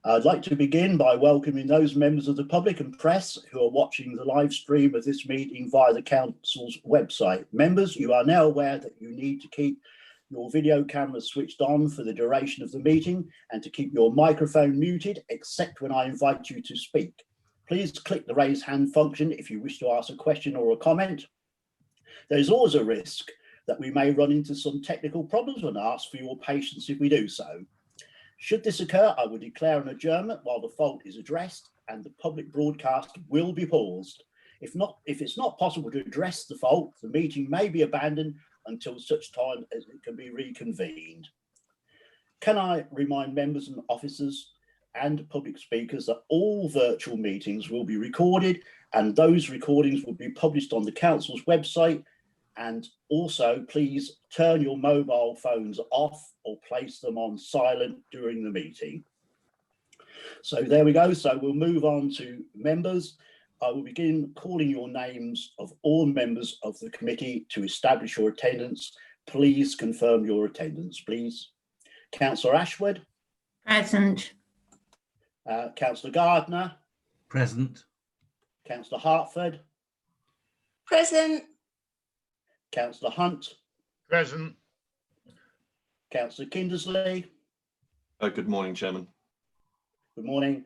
I'd like to begin by welcoming those members of the public and press who are watching the live stream of this meeting via the Council's website. Members, you are now aware that you need to keep your video cameras switched on for the duration of the meeting and to keep your microphone muted, except when I invite you to speak. Please click the raise hand function if you wish to ask a question or a comment. There is always a risk that we may run into some technical problems and ask for your patience if we do so. Should this occur, I will declare an adjournment while the fault is addressed and the public broadcast will be paused. If it's not possible to address the fault, the meeting may be abandoned until such time as it can be reconvened. Can I remind members and officers and public speakers that all virtual meetings will be recorded and those recordings will be published on the Council's website, and also please turn your mobile phones off or place them on silent during the meeting. So there we go. So we'll move on to members. I will begin calling your names of all members of the committee to establish your attendance. Please confirm your attendance, please. Councillor Ashwood. Present. Councillor Gardner. Present. Councillor Hartford. Present. Councillor Hunt. Present. Councillor Kindersley. Good morning, Chairman. Good morning.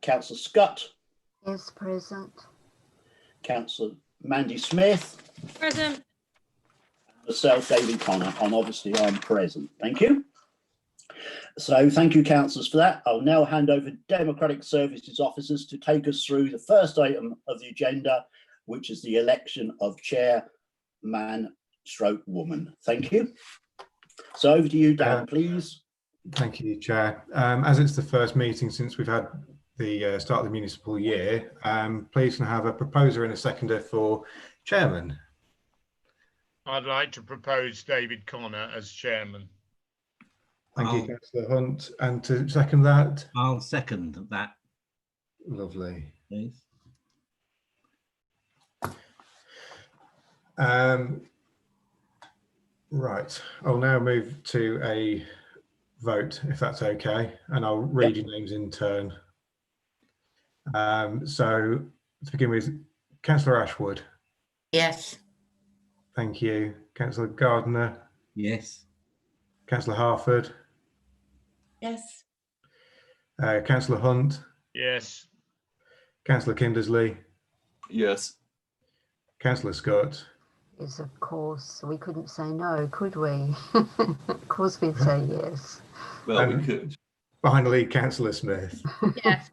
Councillor Scott. Yes, present. Councillor Mandy Smith. Present. Myself, David Connor, and obviously I'm present. Thank you. So thank you, councillors, for that. I'll now hand over to Democratic Services officers to take us through the first item of the agenda, which is the election of chairman/woman. Thank you. So over to you, Dan, please. Thank you, Chair. As it's the first meeting since we've had the start of the municipal year, please can I have a proposer and a seconder for chairman? I'd like to propose David Connor as chairman. Thank you, Councillor Hunt. And to second that? I'll second that. Lovely. Please. Right, I'll now move to a vote, if that's okay, and I'll read your names in turn. So to begin with, Councillor Ashwood. Yes. Thank you. Councillor Gardner. Yes. Councillor Hartford. Yes. Councillor Hunt. Yes. Councillor Kindersley. Yes. Councillor Scott. Yes, of course. We couldn't say no, could we? Of course we'd say yes. Well, we could. Finally, Councillor Smith. Yes.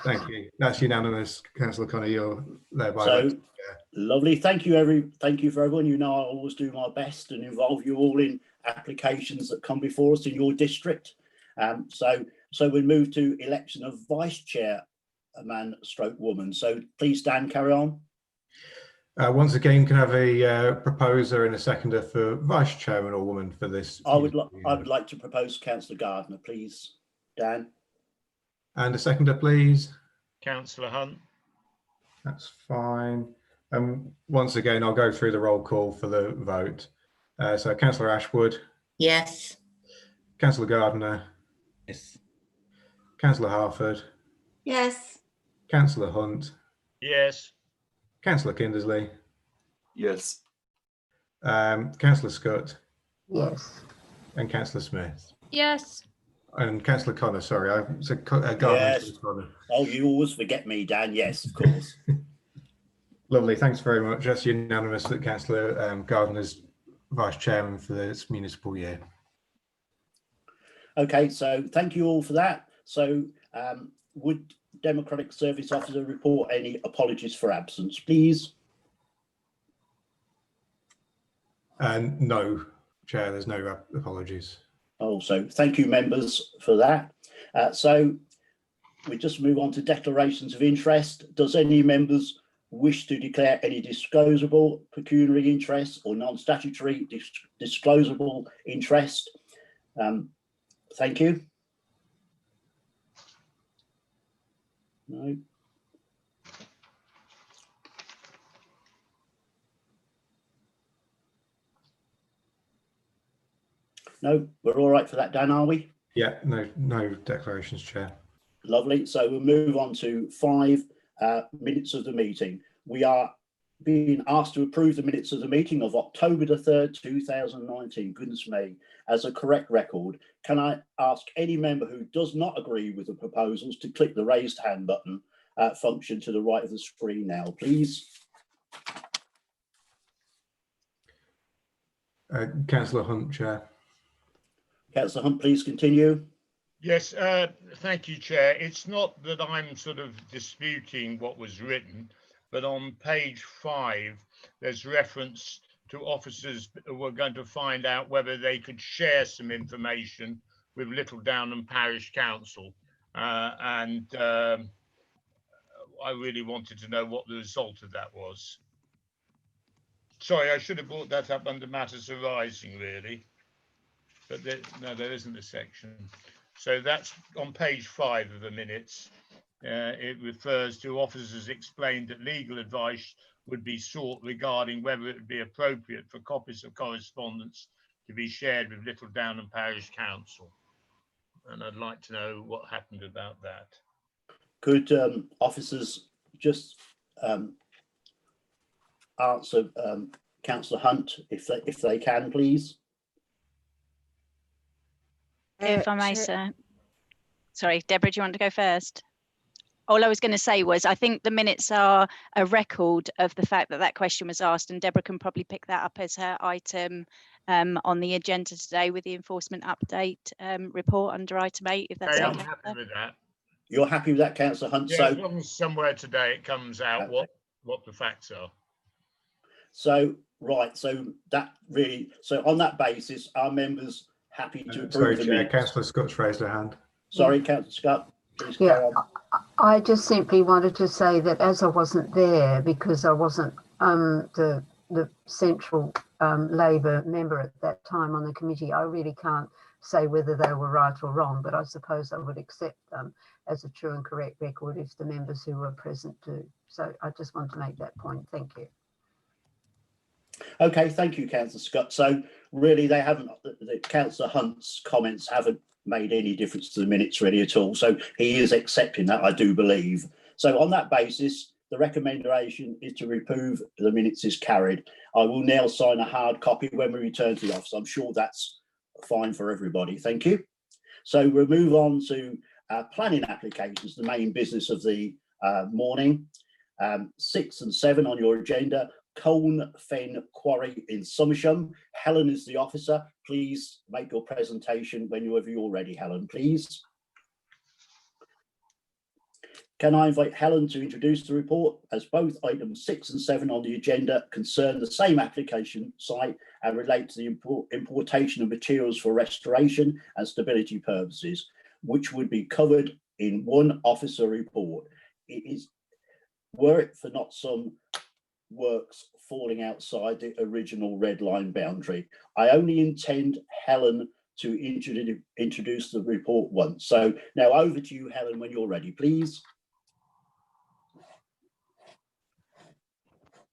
Thank you. That's unanimous. Councillor Connor, you're thereby. So lovely. Thank you for everyone. You know I always do my best and involve you all in applications that come before us in your district. So we move to election of vice chairman/woman. So please, Dan, carry on. Once again, can I have a proposer and a seconder for vice chairman or woman for this? I would like to propose Councillor Gardner, please, Dan. And a seconder, please. Councillor Hunt. That's fine. Once again, I'll go through the roll call for the vote. So Councillor Ashwood. Yes. Councillor Gardner. Yes. Councillor Hartford. Yes. Councillor Hunt. Yes. Councillor Kindersley. Yes. Councillor Scott. Yes. And Councillor Smith. Yes. And Councillor Connor, sorry, I said Gardner. Yes. Connor. Oh, you always forget me, Dan. Yes, of course. Lovely, thanks very much. That's unanimous that Councillor Gardner's vice chairman for this municipal year. Okay, so thank you all for that. So would Democratic Service Officer report any apologies for absence, please? No, Chair, there's no apologies. Also, thank you, members, for that. So we just move on to declarations of interest. Does any members wish to declare any disclosable pecuniary interest or non-statutory disclosable interest? Thank you. No. No, we're all right for that, Dan, are we? Yeah, no declarations, Chair. Lovely. So we'll move on to 5 minutes of the meeting. We are being asked to approve the minutes of the meeting of October the 3rd, 2019. Goodness me, as a correct record. Can I ask any member who does not agree with the proposals to click the raised hand button function to the right of the screen now, please? Councillor Hunt, Chair. Councillor Hunt, please continue. Yes, thank you, Chair. It's not that I'm sort of disputing what was written, but on page 5, there's reference to officers who were going to find out whether they could share some information with Little Downham Parish Council. I really wanted to know what the result of that was. Sorry, I should have brought that up under matters arising, really. But no, there isn't a section. So that's on page 5 of the minutes. It refers to officers explained that legal advice would be sought regarding whether it would be appropriate for copies of correspondence to be shared with Little Downham Parish Council. And I'd like to know what happened about that. Could officers just answer Councillor Hunt if they can, please? If I may, sir. Sorry, Deborah, do you want to go first? All I was going to say was I think the minutes are a record of the fact that that question was asked, and Deborah can probably pick that up as her item on the agenda today with the enforcement update report under item 8, if that's Okay, okay. I'm happy with that. You're happy with that, Councillor Hunt? Yeah, So, as long as somewhere today it comes out okay. what the facts are. So, right, so that really, so on that basis, are members happy to approve Sorry, the Chair. minutes? Councillor Scott's raised her hand. Sorry, Councillor Scott, please Yeah, carry on. I just simply wanted to say that as I wasn't there because I wasn't the central Labor member at that time on the committee, I really can't say whether they were right or wrong, but I suppose I would accept them as a true and correct record if the members who were present do. So I just want to make that point. Thank you. Okay, thank you, Councillor Scott. So really, they haven't, the Councillor Hunt's comments haven't made any difference to the minutes really at all. So he is accepting that, I do believe. So on that basis, the recommendation is to approve the minutes is carried. I will now sign a hard copy when we return to the office. I'm sure that's fine for everybody. Thank you. So we'll move on to planning applications, the main business of the morning. 6 and 7 on your agenda. Colne Fen Quarry in Somersham. Helen is the officer. Please make your presentation whenever you're ready, Helen, please. Can I invite Helen to introduce the report, as both items 6 and 7 on the agenda concern the same application site and relate to the importation of materials for restoration and stability purposes, which would be covered in one officer report. It is, were it for not some works falling outside the original red line boundary. I only intend Helen to introduce the report once. So now over to you, Helen, when you're ready, please.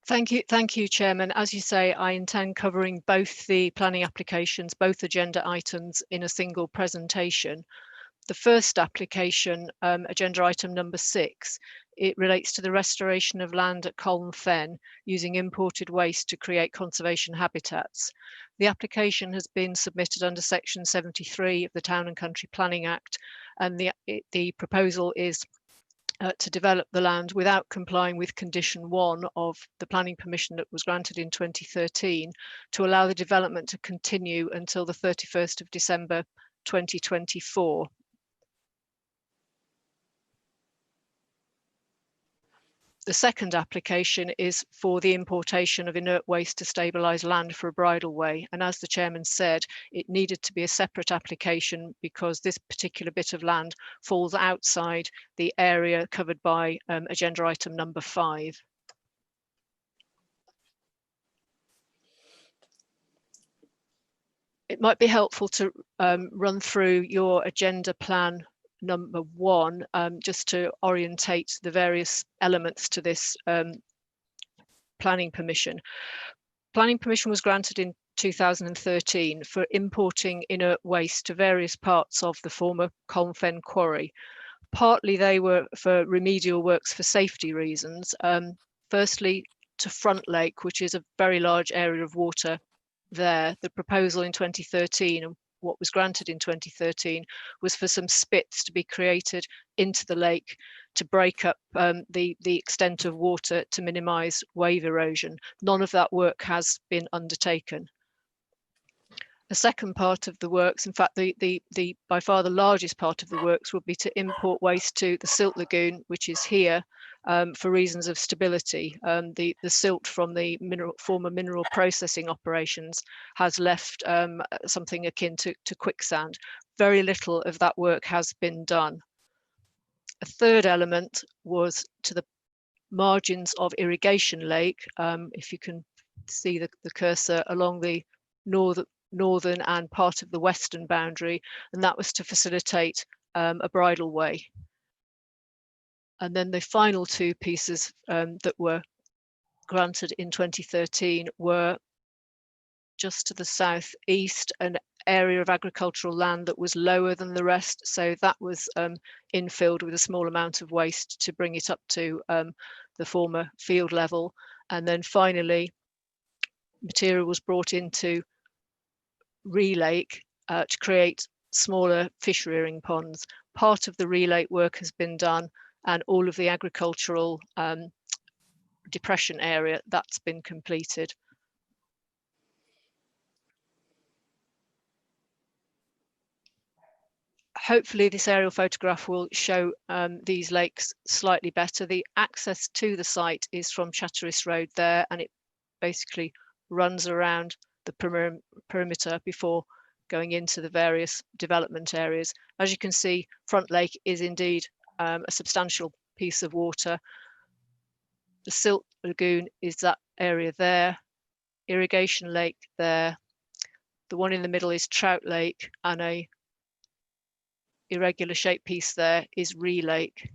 Thank you, Chairman. As you say, I intend covering both the planning applications, both agenda items in a single presentation. The first application, agenda item number 6, it relates to the restoration of land at Colne Fen using imported waste to create conservation habitats. The application has been submitted under section 73 of the Town and Country Planning Act, and the proposal is to develop the land without complying with condition 1 of the planning permission that was granted in 2013 to allow the development to continue until the 31st of December 2024. The second application is for the importation of inert waste to stabilise land for a bridleway, and as the chairman said, it needed to be a separate application because this particular bit of land falls outside the area covered by agenda item number 5. It might be helpful to run through your agenda plan number 1, just to orientate the various elements to this planning permission. Planning permission was granted in 2013 for importing inert waste to various parts of the former Colne Fen quarry. Partly they were for remedial works for safety reasons. Firstly, to Front Lake, which is a very large area of water there, the proposal in 2013 and what was granted in 2013 was for some spits to be created into the lake to break up the extent of water to minimise wave erosion. None of that work has been undertaken. The second part of the works, in fact, the by far the largest part of the works, would be to import waste to the silt lagoon, which is here, for reasons of stability. The silt from the former mineral processing operations has left something akin to quicksand. Very little of that work has been done. A third element was to the margins of Irrigation Lake. If you can see the cursor along the northern and part of the western boundary, and that was to facilitate a bridleway. And then the final two pieces that were granted in 2013 were just to the southeast, an area of agricultural land that was lower than the rest, so that was infilled with a small amount of waste to bring it up to the former field level. And then finally, material was brought into Relake to create smaller fish rearing ponds. Part of the Relake work has been done, and all of the agricultural depression area, that's been completed. Hopefully this aerial photograph will show these lakes slightly better. The access to the site is from Chatteris Road there, and it basically runs around the perimeter before going into the various development areas. As you can see, Front Lake is indeed a substantial piece of water. The silt lagoon is that area there, Irrigation Lake there. The one in the middle is Trout Lake, and a irregular shaped piece there is Relake.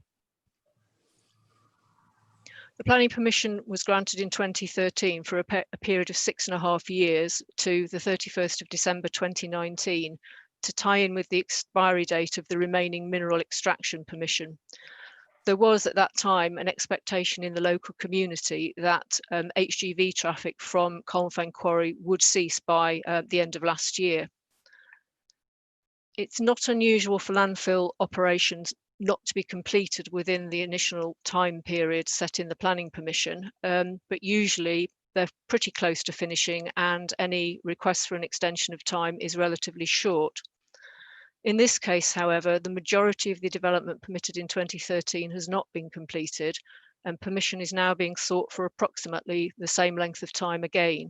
The planning permission was granted in 2013 for a period of 6.5 years to the 31st of December 2019 to tie in with the expiry date of the remaining mineral extraction permission. There was at that time an expectation in the local community that HGV traffic from Colnfane Quarry would cease by the end of last year. It's not unusual for landfill operations not to be completed within the initial time period set in the planning permission, but usually they're pretty close to finishing, and any request for an extension of time is relatively short. In this case, however, the majority of the development permitted in 2013 has not been completed, and permission is now being sought for approximately the same length of time again.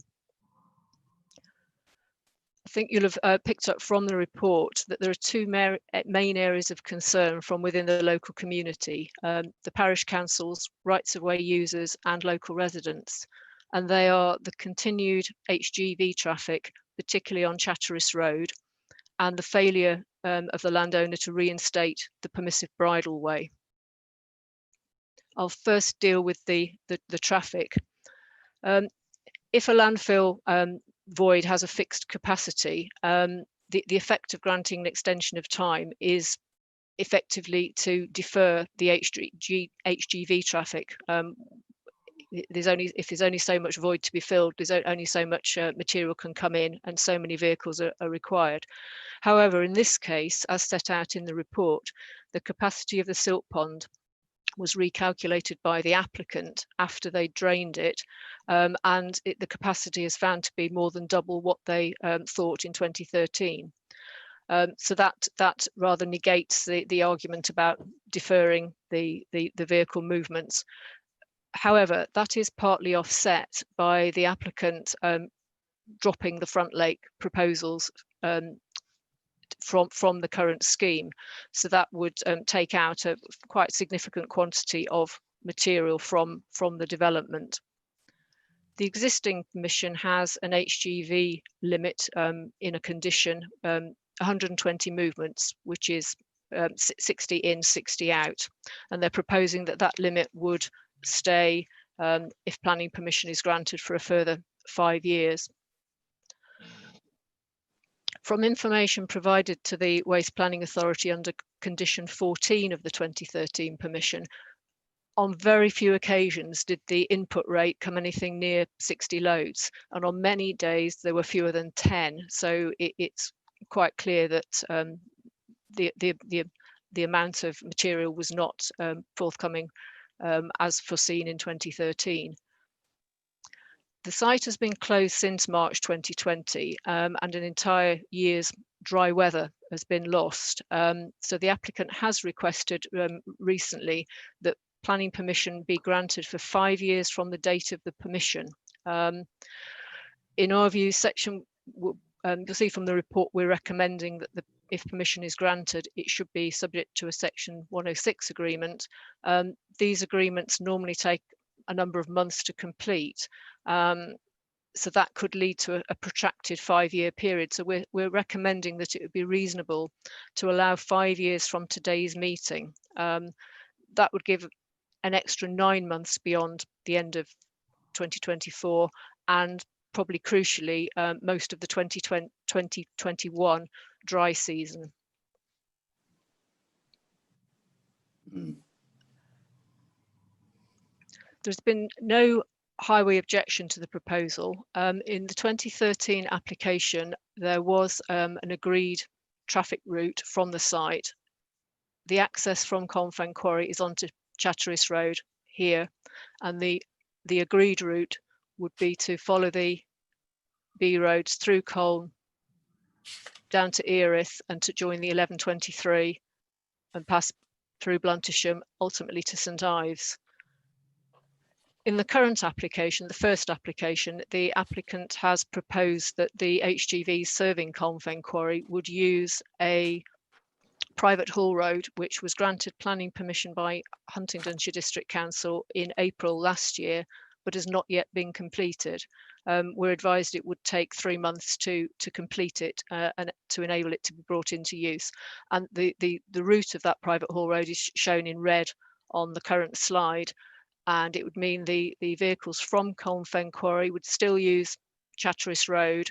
I think you'll have picked up from the report that there are two main areas of concern from within the local community, the parish councils, rights of way users and local residents. And they are the continued HGV traffic, particularly on Chatteris Road, and the failure of the landowner to reinstate the permissive bridleway. I'll first deal with the traffic. If a landfill void has a fixed capacity, the effect of granting an extension of time is effectively to defer the HGV traffic. If there's only so much void to be filled, there's only so much material can come in, and so many vehicles are required. However, in this case, as set out in the report, the capacity of the silt pond was recalculated by the applicant after they drained it, and the capacity is found to be more than double what they thought in 2013. So that rather negates the argument about deferring the vehicle movements. However, that is partly offset by the applicant dropping the Front Lake proposals from the current scheme. So that would take out a quite significant quantity of material from the development. The existing permission has an HGV limit in a condition, 120 movements, which is 60 in, 60 out. And they're proposing that that limit would stay if planning permission is granted for a further 5 years. From information provided to the Waste Planning Authority under condition 14 of the 2013 permission, on very few occasions did the input rate come anything near 60 loads, and on many days there were fewer than 10. So it's quite clear that the amount of material was not forthcoming as foreseen in 2013. The site has been closed since March 2020, and an entire year's dry weather has been lost. So the applicant has requested recently that planning permission be granted for 5 years from the date of the permission. In our view, you'll see from the report, we're recommending that if permission is granted, it should be subject to a Section 106 agreement. These agreements normally take a number of months to complete. So that could lead to a protracted 5-year period. So we're recommending that it would be reasonable to allow 5 years from today's meeting. That would give an extra 9 months beyond the end of 2024, and probably crucially, most of the 2021 dry season. There's been no highway objection to the proposal. In the 2013 application, there was an agreed traffic route from the site. The access from Colnfen Quarry is onto Chatteris Road here, and the agreed route would be to follow the B roads through Colne down to Erith and to join the 1123 and pass through Bluntisham, ultimately to St Ives. In the current application, the first application, the applicant has proposed that the HGVs serving Colnfen Quarry would use a private haul road, which was granted planning permission by Huntingdonshire District Council in April last year, but has not yet been completed. We're advised it would take 3 months to complete it and to enable it to be brought into use. And the route of that private haul road is shown in red on the current slide. And it would mean the vehicles from Colnfen Quarry would still use Chatteris Road,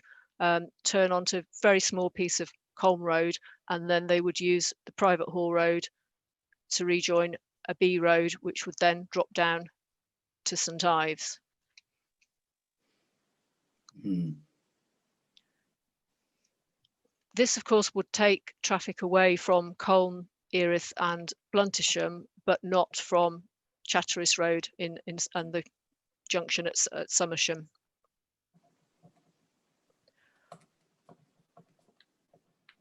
turn onto a very small piece of Colne Road, and then they would use the private haul road to rejoin a B road, which would then drop down to St Ives. This, of course, would take traffic away from Colne, Erith and Bluntisham, but not from Chatteris Road and the junction at Somersham.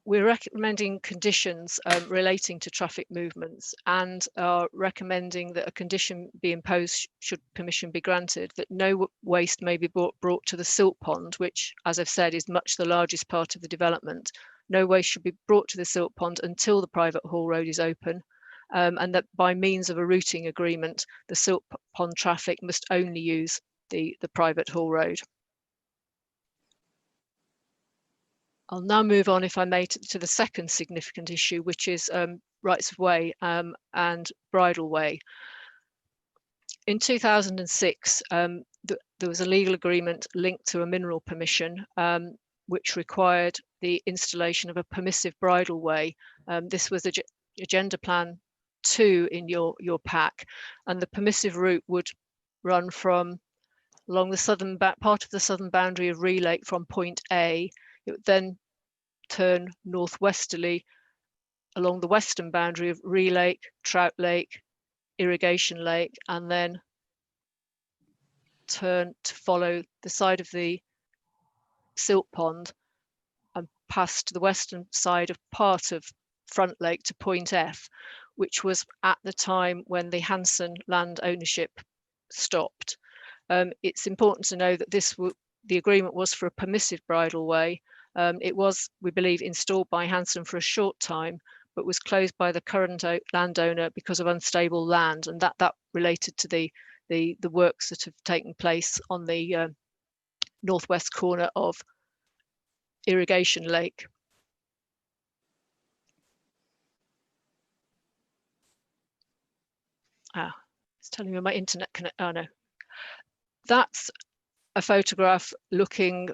We're recommending conditions relating to traffic movements, and are recommending that a condition be imposed should permission be granted, that no waste may be brought to the silt pond, which, as I've said, is much the largest part of the development. No waste should be brought to the silt pond until the private haul road is open, and that by means of a routing agreement, the silt pond traffic must only use the private haul road. I'll now move on, if I may, to the second significant issue, which is rights of way and bridle way. In 2006, there was a legal agreement linked to a mineral permission, which required the installation of a permissive bridle way. This was Agenda Plan 2 in your pack, and the permissive route would run from along the southern part of the southern boundary of Ree Lake from point A. It would then turn northwesterly along the western boundary of Ree Lake, Trout Lake, Irrigation Lake, and then turn to follow the side of the silt pond and pass to the western side of part of Front Lake to point F, which was at the time when the Hanson land ownership stopped. It's important to know that the agreement was for a permissive bridle way. It was, we believe, installed by Hanson for a short time, but was closed by the current landowner because of unstable land, and that related to the works that have taken place on the northwest corner of Irrigation Lake. It's telling me my internet connect. Oh no, that's a photograph looking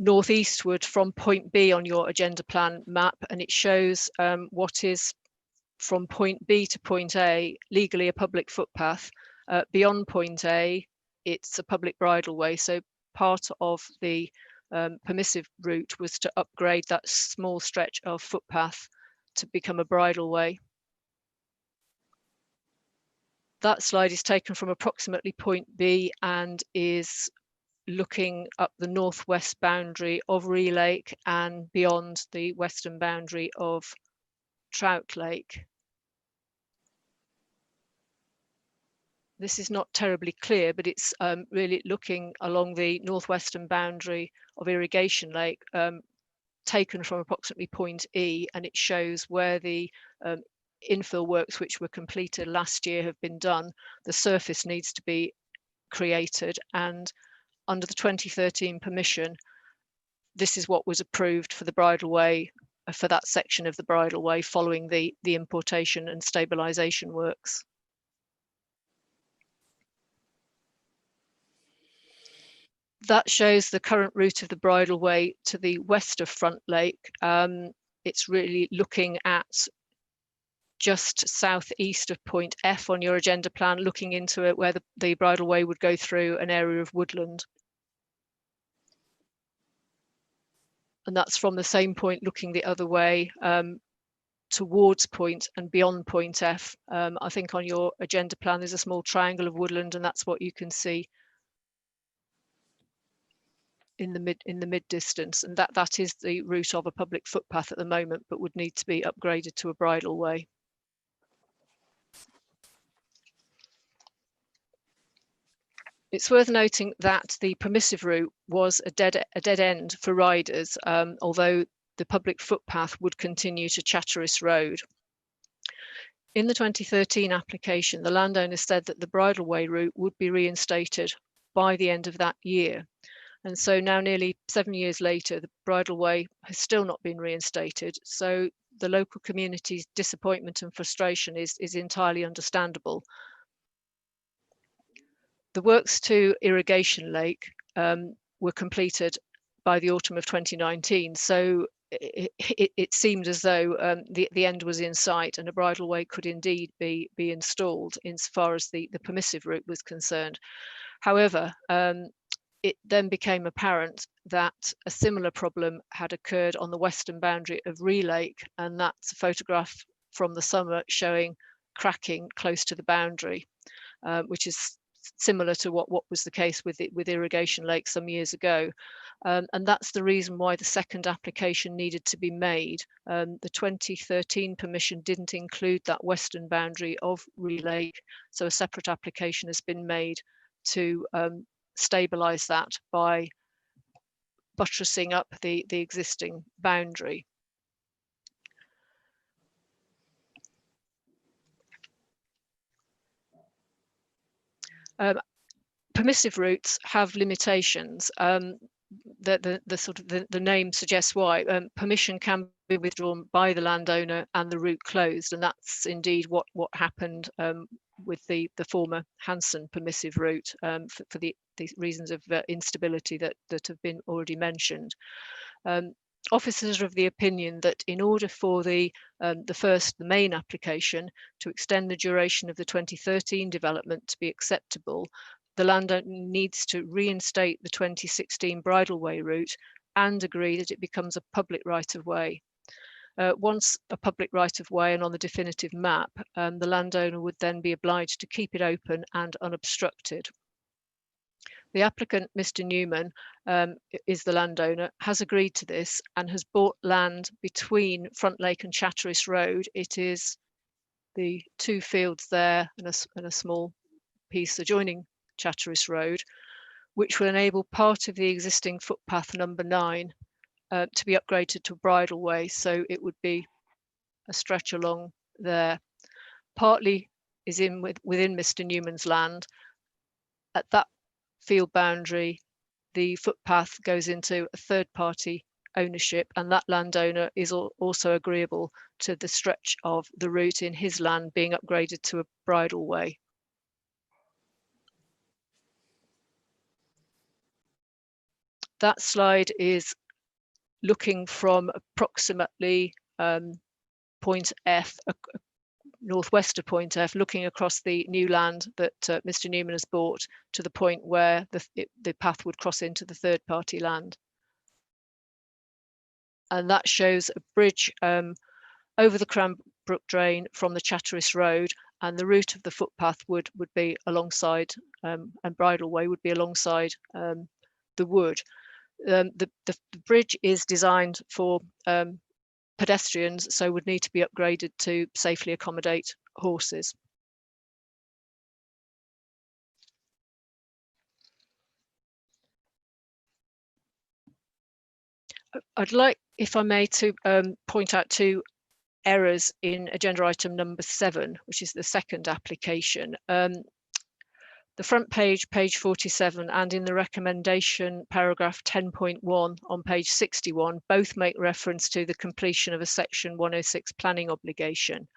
northeastward from point B on your agenda plan map, and it shows what is from point B to point A legally a public footpath. Beyond point A, it's a public bridleway. So part of the permissive route was to upgrade that small stretch of footpath to become a bridleway. That slide is taken from approximately point B and is looking up the northwest boundary of Ree Lake and beyond the western boundary of Trout Lake. This is not terribly clear, but it's really looking along the northwestern boundary of Irrigation Lake, taken from approximately point E, and it shows where the infill works which were completed last year have been done. The surface needs to be created, and under the 2013 permission, this is what was approved for the bridleway, for that section of the bridleway following the importation and stabilisation works. That shows the current route of the bridleway to the west of Front Lake. It's really looking at just southeast of point F on your agenda plan, looking into it where the bridleway would go through an area of woodland. And that's from the same point looking the other way towards point and beyond point F. I think on your agenda plan there's a small triangle of woodland, and that's what you can see in the mid distance, and that is the route of a public footpath at the moment, but would need to be upgraded to a bridleway. It's worth noting that the permissive route was a dead end for riders, although the public footpath would continue to Chatteris Road. In the 2013 application, the landowner said that the bridleway route would be reinstated by the end of that year. And so now, nearly 7 years later, the bridleway has still not been reinstated. So the local community's disappointment and frustration is entirely understandable. The works to Irrigation Lake were completed by the autumn of 2019. So it seemed as though the end was in sight, and a bridleway could indeed be installed insofar as the permissive route was concerned. However, it then became apparent that a similar problem had occurred on the western boundary of Ree Lake, and that's a photograph from the summer showing cracking close to the boundary, which is similar to what was the case with Irrigation Lake some years ago. And that's the reason why the second application needed to be made. The 2013 permission didn't include that western boundary of Ree Lake, so a separate application has been made to stabilise that by buttressing up the existing boundary. Permissive routes have limitations. The name suggests why. Permission can be withdrawn by the landowner and the route closed, and that's indeed what happened with the former Hanson permissive route for the reasons of instability that have been already mentioned. Officers are of the opinion that in order for the main application to extend the duration of the 2013 development to be acceptable, the landowner needs to reinstate the 2016 bridleway route and agree that it becomes a public right-of-way. Once a public right-of-way and on the definitive map, the landowner would then be obliged to keep it open and unobstructed. The applicant, Mr. Newman, is the landowner, has agreed to this and has bought land between Front Lake and Chatteris Road. It is the two fields there and a small piece adjoining Chatteris Road, which will enable part of the existing footpath number 9 to be upgraded to a bridleway, so it would be a stretch along there. Partly is within Mr. Newman's land. At that field boundary, the footpath goes into a third-party ownership, and that landowner is also agreeable to the stretch of the route in his land being upgraded to a bridleway. That slide is looking from approximately point F, northwest of point F, looking across the new land that Mr. Newman has bought to the point where the path would cross into the third party land. And that shows a bridge over the Cranbrook Drain from the Chatteris Road, and the route of the footpath would be alongside, and bridleway would be alongside the wood. The bridge is designed for pedestrians, so would need to be upgraded to safely accommodate horses. I'd like, if I may, to point out two errors in agenda item number 7, which is the second application. The front page, page 47, and in the recommendation, paragraph 10.1 on page 61, both make reference to the completion of a section 106 planning obligation.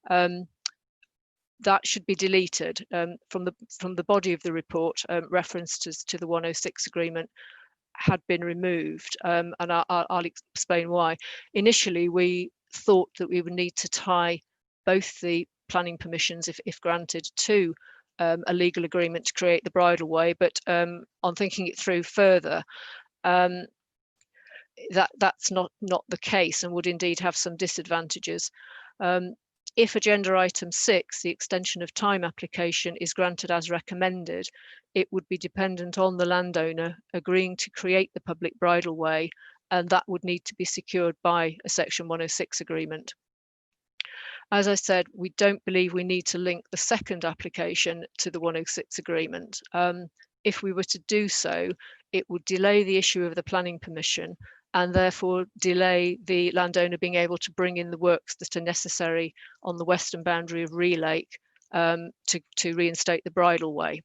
That should be deleted from the body of the report. References to the 106 agreement had been removed, and I'll explain why. Initially, we thought that we would need to tie both the planning permissions, if granted, to a legal agreement to create the bridleway, but on thinking it through further, that's not the case and would indeed have some disadvantages. If agenda item 6, the extension of time application, is granted as recommended, it would be dependent on the landowner agreeing to create the public bridleway, and that would need to be secured by a section 106 agreement. As I said, we don't believe we need to link the second application to the 106 agreement. If we were to do so, it would delay the issue of the planning permission and therefore delay the landowner being able to bring in the works that are necessary on the western boundary of Ree Lake to reinstate the bridleway.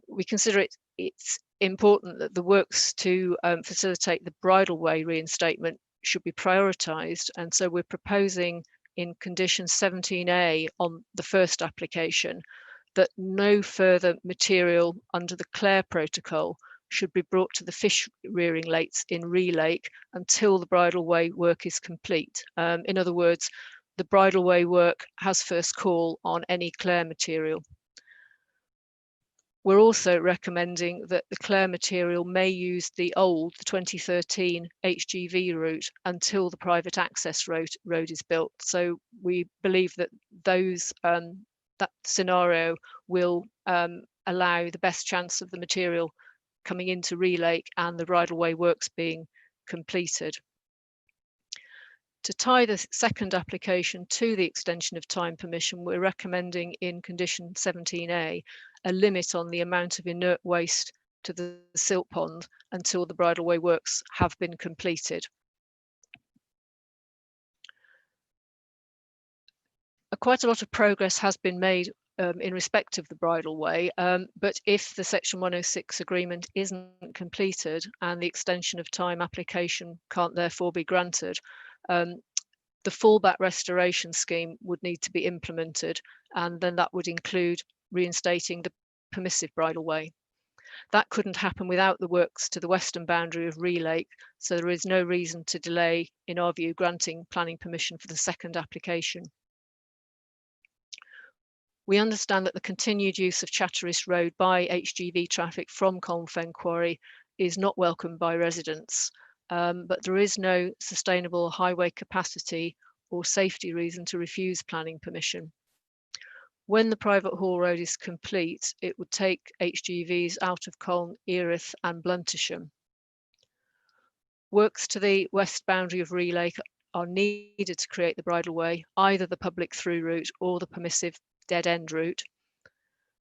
We consider it's important that the works to facilitate the bridleway reinstatement should be prioritised, and so we're proposing in condition 17A on the first application that no further material under the Clare Protocol should be brought to the fish rearing lakes in Ree Lake until the bridleway work is complete. In other words, the bridleway work has first call on any Clare material. We're also recommending that the Clare material may use the 2013 HGV route until the private access road is built. So we believe that that scenario will allow the best chance of the material coming into Ree Lake and the bridleway works being completed. To tie the second application to the extension of time permission, we're recommending in condition 17A a limit on the amount of inert waste to the silt pond until the bridleway works have been completed. Quite a lot of progress has been made in respect of the bridleway, but if the section 106 agreement isn't completed and the extension of time application can't therefore be granted, the fallback restoration scheme would need to be implemented, and then that would include reinstating the permissive bridleway. That couldn't happen without the works to the western boundary of Ree Lake, so there is no reason to delay, in our view, granting planning permission for the second application. We understand that the continued use of Chatteris Road by HGV traffic from Colnfen Quarry is not welcomed by residents, but there is no sustainable highway capacity or safety reason to refuse planning permission. When the private haul road is complete, it would take HGVs out of Colne, Erith and Bluntisham. Works to the west boundary of Ree Lake are needed to create the bridleway, either the public through route or the permissive dead end route.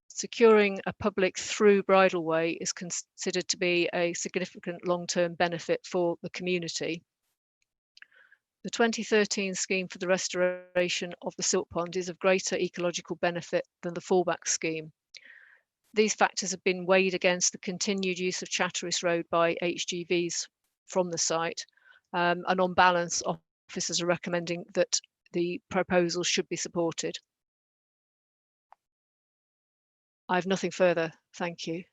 Securing a public through bridleway is considered to be a significant long-term benefit for the community. The 2013 scheme for the restoration of the silt pond is of greater ecological benefit than the fallback scheme. These factors have been weighed against the continued use of Chatteris Road by HGVs from the site, and on balance, officers are recommending that the proposal should be supported. I have nothing further. Thank you.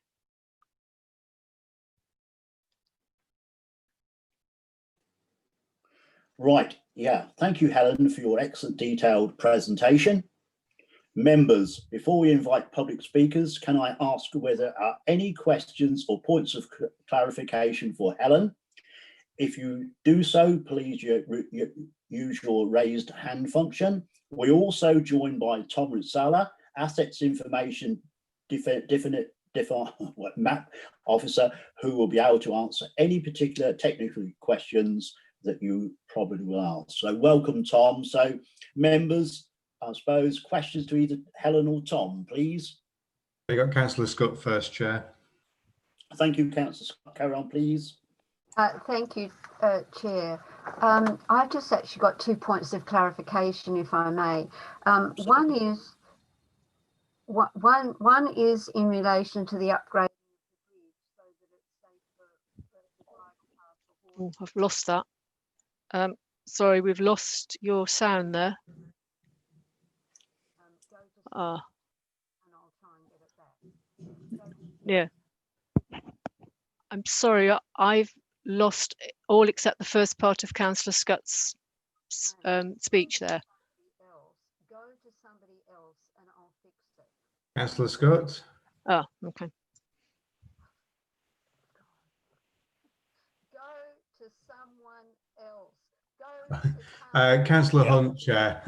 Right, yeah. Thank you, Helen, for your excellent detailed presentation. Members, before we invite public speakers, can I ask whether there are any questions or points of clarification for Helen? If you do so, please use your raised hand function. We're also joined by Tom Rutsala, Assets Information Map Officer, who will be able to answer any particular technical questions that you probably will ask. So welcome, Tom. So members, I suppose questions to either Helen or Tom, please. We got Councillor Scott first, Chair. Thank you, Councillor Scott. Carry on, please. Thank you, Chair. I've just actually got 2 points of clarification, if I may. One is in relation to the upgrade. Oh, I've lost that. Sorry, we've lost your sound there. Yeah. I'm sorry, I've lost all except the first part of Councillor Scott's speech there. Go to somebody else and I'll fix it. Councillor Scott. Oh, okay. Go to someone else. Go to Councillor Hunt, Chair.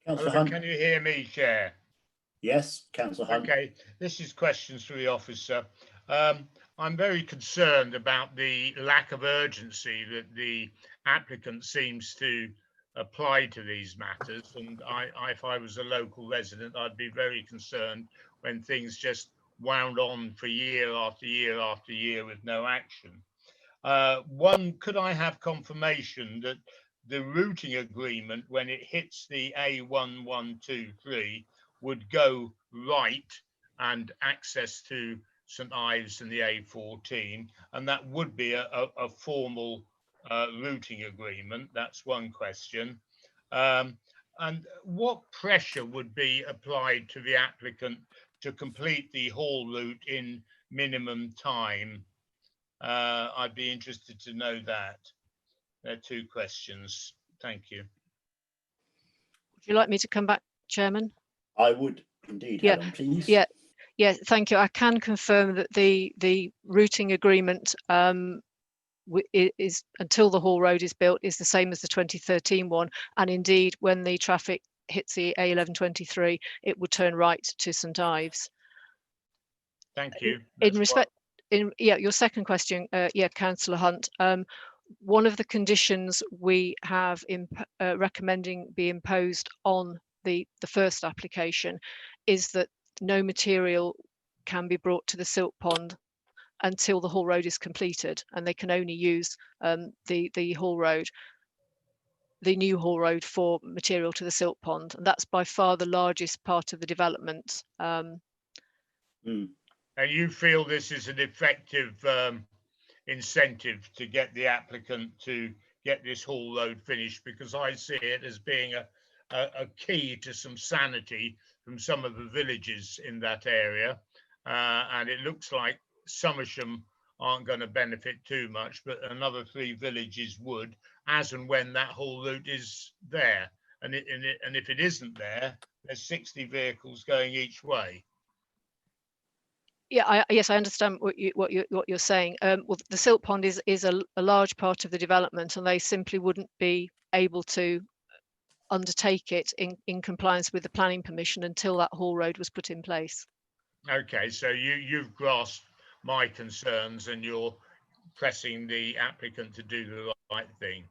Councillor Hunt. Can you hear me, Chair? Yes, Councillor Hunt. Okay, this is questions for the officer. I'm very concerned about the lack of urgency that the applicant seems to apply to these matters. And if I was a local resident, I'd be very concerned when things just wound on for year after year after year with no action. Could I have confirmation that the routing agreement, when it hits the A1123, would go right and access to St Ives and the A14, and that would be a formal routing agreement? That's one question. And what pressure would be applied to the applicant to complete the haul route in minimum time? I'd be interested to know that. There are 2 questions. Thank you. Would you like me to come back, Chairman? I would indeed, Yeah. Helen, please. Yeah, thank you. I can confirm that the routing agreement is, until the haul road is built, is the same as the 2013 one, and indeed when the traffic hits the A1123 it would turn right to St Ives. Thank you. Your second question, Councillor Hunt, one of the conditions we have recommending be imposed on the first application is that no material can be brought to the silt pond until the haul road is completed, and they can only use the haul road, the new haul road, for material to the silt pond, and that's by far the largest part of the development. And you feel this is an effective incentive to get the applicant to get this haul road finished? Because I see it as being a key to some sanity from some of the villages in that area, and it looks like Somersham aren't going to benefit too much, but another 3 villages would, as and when that whole route is there. And if it isn't there, there's 60 vehicles going each way. Yeah, yes, I understand what you're saying. Well, the silt pond is a large part of the development, and they simply wouldn't be able to undertake it in compliance with the planning permission until that haul road was put in place. Okay, so you've grasped my concerns and you're pressing the applicant to do the right thing.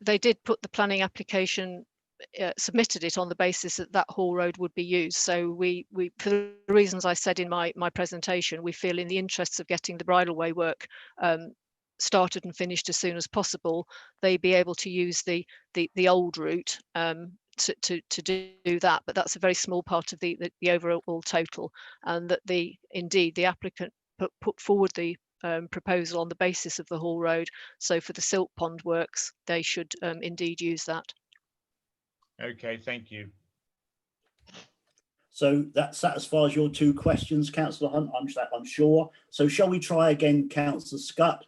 They did put the planning application, submitted it on the basis that that haul road would be used. So we for the reasons I said in my presentation, we feel in the interests of getting the bridleway work started and finished as soon as possible, they be able to use the old route to do that. But that's a very small part of the overall total, and that indeed the applicant put forward the proposal on the basis of the haul road. So for the silt pond works, they should indeed use that. Okay, thank you. So that satisfies your 2 questions, Councillor Hunt, I'm sure. So shall we try again, Councillor Scott?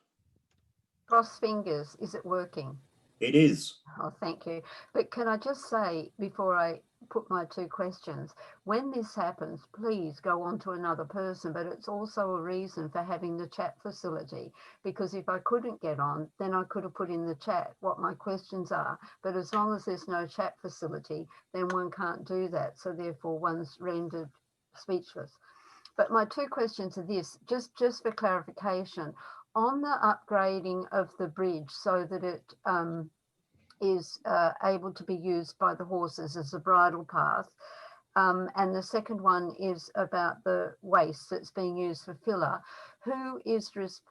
Cross fingers. Is it working? It is. Oh, thank you. But can I just say, before I put my two questions, when this happens, please go on to another person, but it's also a reason for having the chat facility, because if I couldn't get on, then I could have put in the chat what my questions are. But as long as there's no chat facility, then one can't do that. So therefore one's rendered speechless. But my two questions are this, just for clarification, on the upgrading of the bridge so that it is able to be used by the horses as a bridle path. And the second one is about the waste that's being used for filler.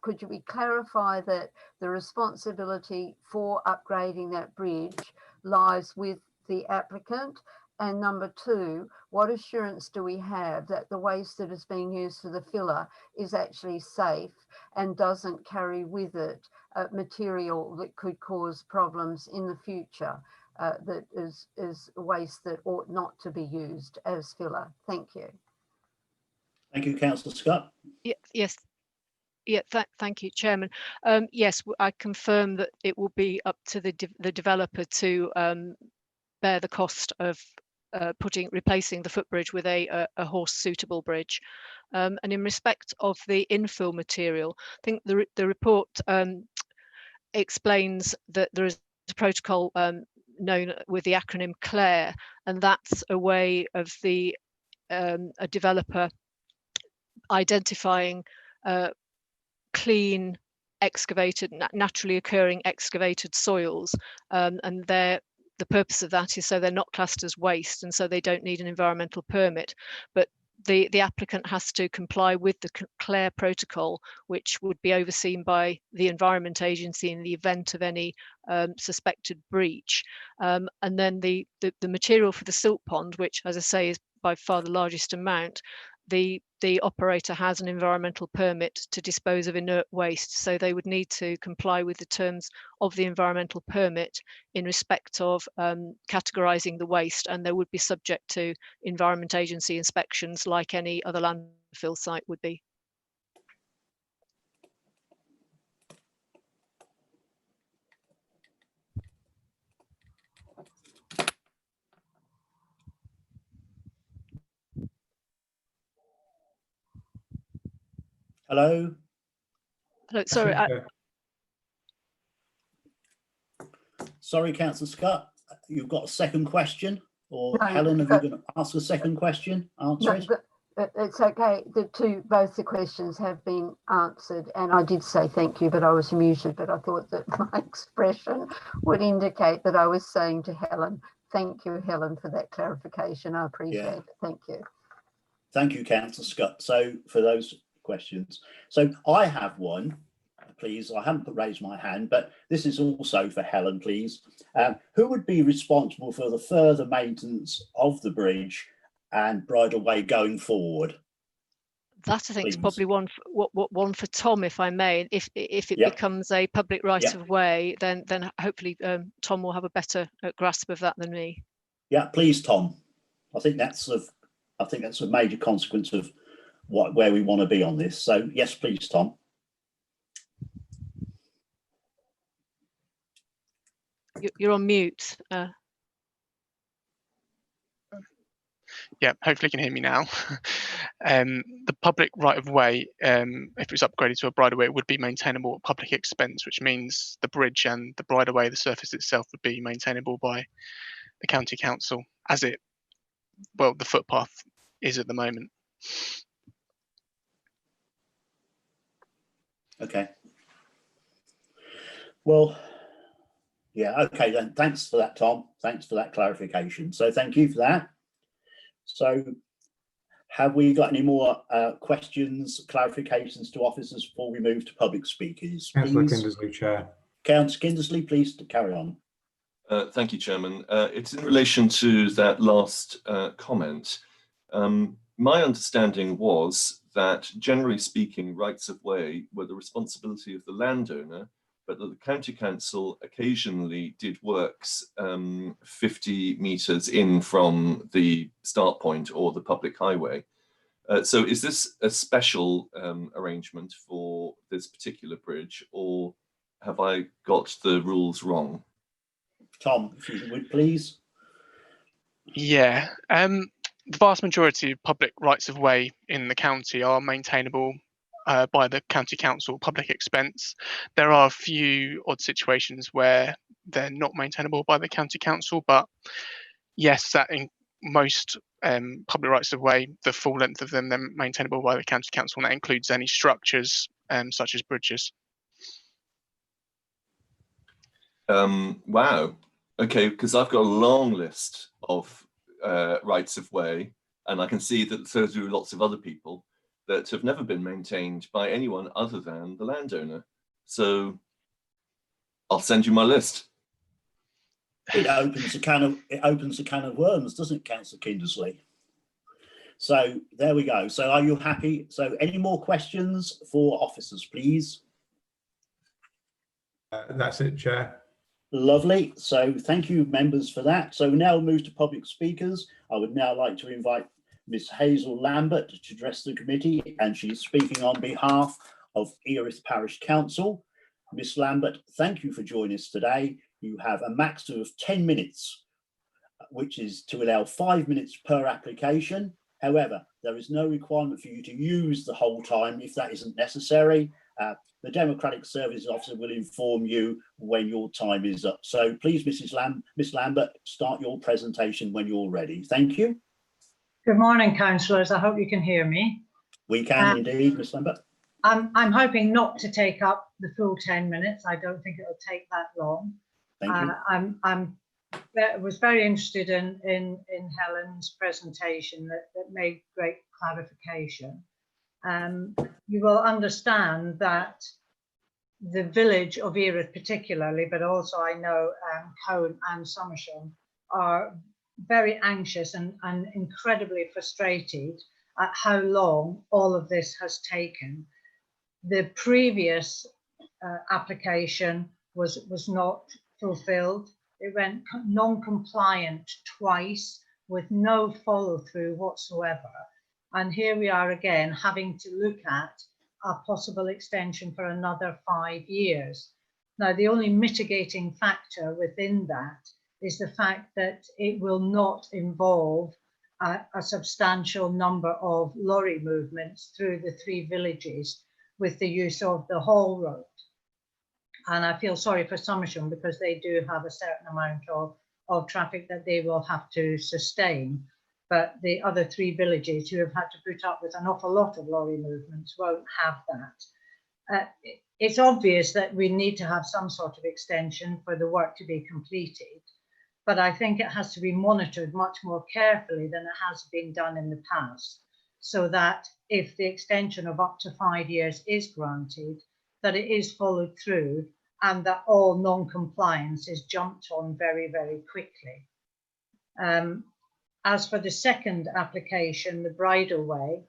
Could you clarify that the responsibility for upgrading that bridge lies with the applicant? And number two, what assurance do we have that the waste that is being used for the filler is actually safe and doesn't carry with it material that could cause problems in the future, that is waste that ought not to be used as filler? Thank you. Thank you, Councillor Scott. Yes. Yeah, thank you, Chairman. Yes, I confirm that it will be up to the developer to bear the cost of replacing the footbridge with a horse suitable bridge. And in respect of the infill material, I think the report explains that there is a protocol known with the acronym CLARE, and that's a way of a developer identifying clean, excavated, naturally occurring excavated soils, and the purpose of that is so they're not classed as waste, and so they don't need an environmental permit. But the applicant has to comply with the CLARE protocol, which would be overseen by the Environment Agency in the event of any suspected breach. And then the material for the silt pond, which, as I say, is by far the largest amount, the operator has an environmental permit to dispose of inert waste, so they would need to comply with the terms of the environmental permit in respect of categorising the waste, and they would be subject to Environment Agency inspections like any other landfill site would be. Hello. Hello, sorry. Sorry, Councillor Scott, you've got a second question, or No, Helen, have you going to ask a second question? Answer it. It's okay. Both the questions have been answered, and I did say thank you, but I was muted. But I thought that my expression would indicate that I was saying to Helen, "Thank you, Helen, for that clarification. I appreciate it. Thank you." Thank you, Councillor Scott. So for those questions, so I have one. Please, I haven't raised my hand, but this is also for Helen, please. Who would be responsible for the further maintenance of the bridge and bridleway going forward? That, I think, is probably one for Tom, if I may. If it becomes a public right of way, then hopefully Tom will have a better grasp of that than me. Yeah, please, Tom. I think that's a major consequence of where we want to be on this. So yes, please, Tom. You're on mute. Yeah, hopefully you can hear me now. The public right of way, if it's upgraded to a bridleway, it would be maintainable at public expense, which means the bridge and the bridleway, the surface itself, would be maintainable by the county council, as the footpath is at the moment. Okay. Well, yeah, okay then. Thanks for that, Tom. Thanks for that clarification. So thank you for that. So have we got any more questions, clarifications to officers before we move to public speakers? Councillor Kindersley, Chair. Councillor Kindersley, please to carry on. Thank you, Chairman. It's in relation to that last comment. My understanding was that, generally speaking, rights of way were the responsibility of the landowner, but that the county council occasionally did works 50 metres in from the start point or the public highway. So is this a special arrangement for this particular bridge, or have I got the rules wrong? Tom, if you would please. Yeah, the vast majority of public rights of way in the county are maintainable by the county council, public expense. There are a few odd situations where they're not maintainable by the county council, but yes, that in most public rights of way, the full length of them, they're maintainable by the county council, and that includes any structures such as bridges. Wow. Okay, because I've got a long list of rights of way, and I can see that so do lots of other people that have never been maintained by anyone other than the landowner. So I'll send you my list. It opens a can of worms, doesn't it, Councillor Kindersley? So there we go. So are you happy? So any more questions for officers, please? That's it, Chair. Lovely. So thank you, members, for that. So we now move to public speakers. I would now like to invite Ms. Hazel Lambert to address the committee, and she's speaking on behalf of Erith Parish Council. Ms. Lambert, thank you for joining us today. You have a maximum of 10 minutes, which is to allow 5 minutes per application. However, there is no requirement for you to use the whole time if that isn't necessary. The Democratic Services Officer will inform you when your time is up. So please, Miss Lambert, start your presentation when you're ready. Thank you. Good morning, councillors. I hope you can hear me. We can indeed, Miss Lambert. I'm hoping not to take up the full 10 minutes. I don't think it'll take that long. Thank you. I was very interested in Helen's presentation that made great clarification. You will understand that the village of Erith particularly, but also I know Cowan and Somersham, are very anxious and incredibly frustrated at how long all of this has taken. The previous application was not fulfilled. It went non-compliant twice with no follow-through whatsoever. And here we are again having to look at a possible extension for another 5 years. Now, the only mitigating factor within that is the fact that it will not involve a substantial number of lorry movements through the 3 villages with the use of the Hall Road. And I feel sorry for Somersham because they do have a certain amount of traffic that they will have to sustain. But the other 3 villages who have had to put up with an awful lot of lorry movements won't have that. It's obvious that we need to have some sort of extension for the work to be completed, but I think it has to be monitored much more carefully than it has been done in the past, so that if the extension of up to 5 years is granted, that it is followed through and that all non-compliance is jumped on very, very quickly. As for the second application, the Bridle Way,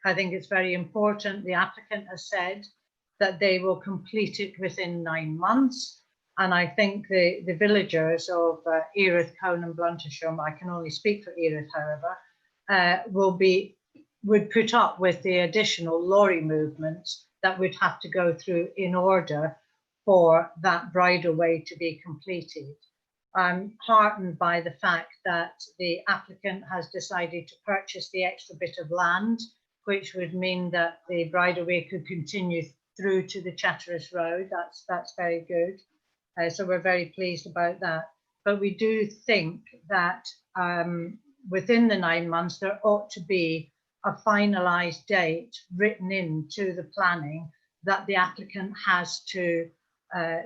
I think it's very important. The applicant has said that they will complete it within 9 months. And I think the villagers of Erith, Cowan and Blantysham, I can only speak for Erith, however, would put up with the additional lorry movements that would have to go through in order for that Bridle Way to be completed. I'm heartened by the fact that the applicant has decided to purchase the extra bit of land, which would mean that the Bridle Way could continue through to the Chatteris Road. That's very good. So we're very pleased about that. But we do think that within the 9 months, there ought to be a finalised date written into the planning that the applicant has to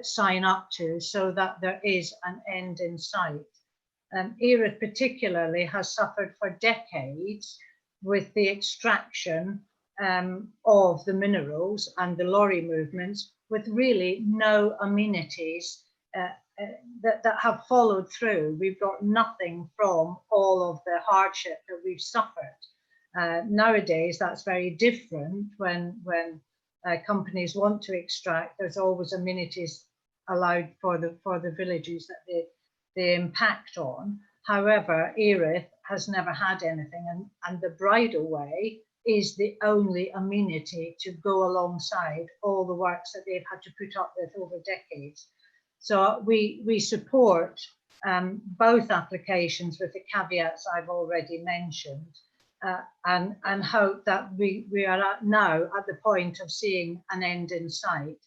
sign up to, so that there is an end in sight. Erith particularly has suffered for decades with the extraction of the minerals and the lorry movements, with really no amenities that have followed through. We've got nothing from all of the hardship that we've suffered. Nowadays, that's very different. When companies want to extract, there's always amenities allowed for the villages that they impact on. However, Erith has never had anything, and the Bridle Way is the only amenity to go alongside all the works that they've had to put up with over decades. So we support both applications with the caveats I've already mentioned, and hope that we are now at the point of seeing an end in sight,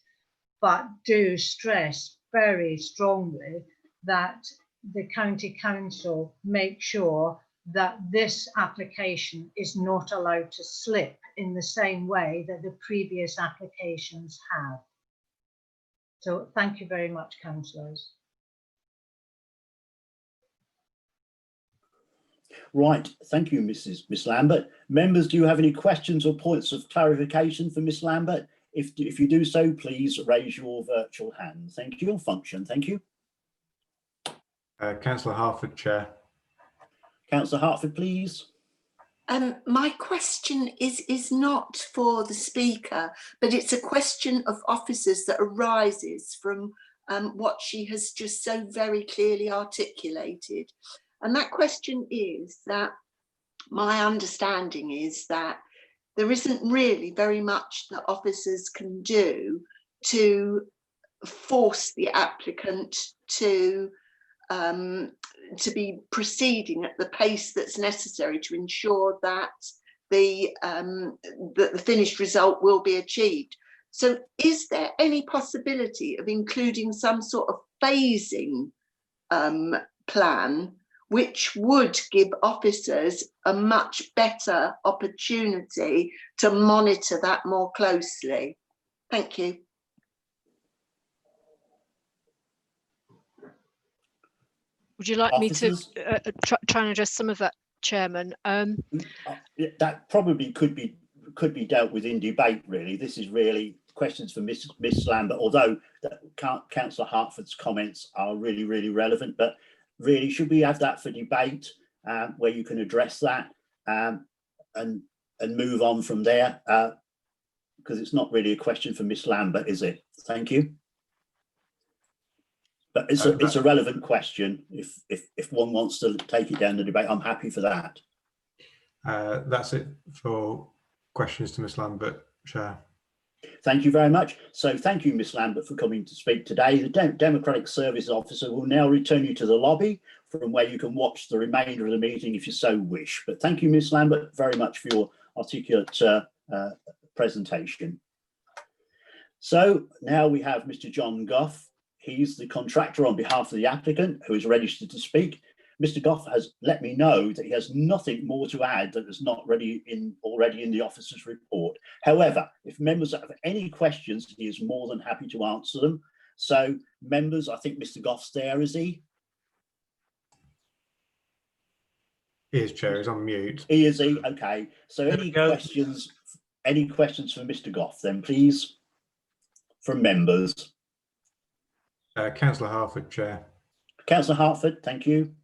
but do stress very strongly that the County Council make sure that this application is not allowed to slip in the same way that the previous applications have. So thank you very much, councillors. Right, thank you, Miss Lambert. Members, do you have any questions or points of clarification for Miss Lambert? If you do so, please raise your virtual hand. Thank you. Function, thank you. Councillor Hartford, Chair. Councillor Hartford, please. My question is not for the speaker, but it's a question of officers that arises from what she has just so very clearly articulated. And that question is that my understanding is that there isn't really very much that officers can do to force the applicant to be proceeding at the pace that's necessary to ensure that the finished result will be achieved. So is there any possibility of including some sort of phasing plan which would give officers a much better opportunity to monitor that more closely? Thank you. Would you like Officers? me to try and address some of that, Chairman? That probably could be dealt with in debate, really. This is really questions for Miss Lambert, although Councillor Hartford's comments are really, really relevant. But really, should we have that for debate where you can address that and move on from there? Because it's not really a question for Miss Lambert, is it? Thank you. But it's a relevant question. If one wants to take it down the debate, I'm happy for that. That's it for questions to Miss Lambert, Chair. Thank you very much. So thank you, Miss Lambert, for coming to speak today. The Democratic Services Officer will now return you to the lobby from where you can watch the remainder of the meeting if you so wish. But thank you, Miss Lambert, very much for your articulate presentation. So now we have Mr. John Goff. He's the contractor on behalf of the applicant who is registered to speak. Mr. Goff has let me know that he has nothing more to add that is not already in the officer's report. However, if members have any questions, he is more than happy to answer them. So members, I think Mr. Goff's there, is he? He is, Chair, he's on mute. He is, he? Okay. So any questions for Mr. Goff then, please, from members? Councillor Hartford, Chair. Councillor Hartford, thank you.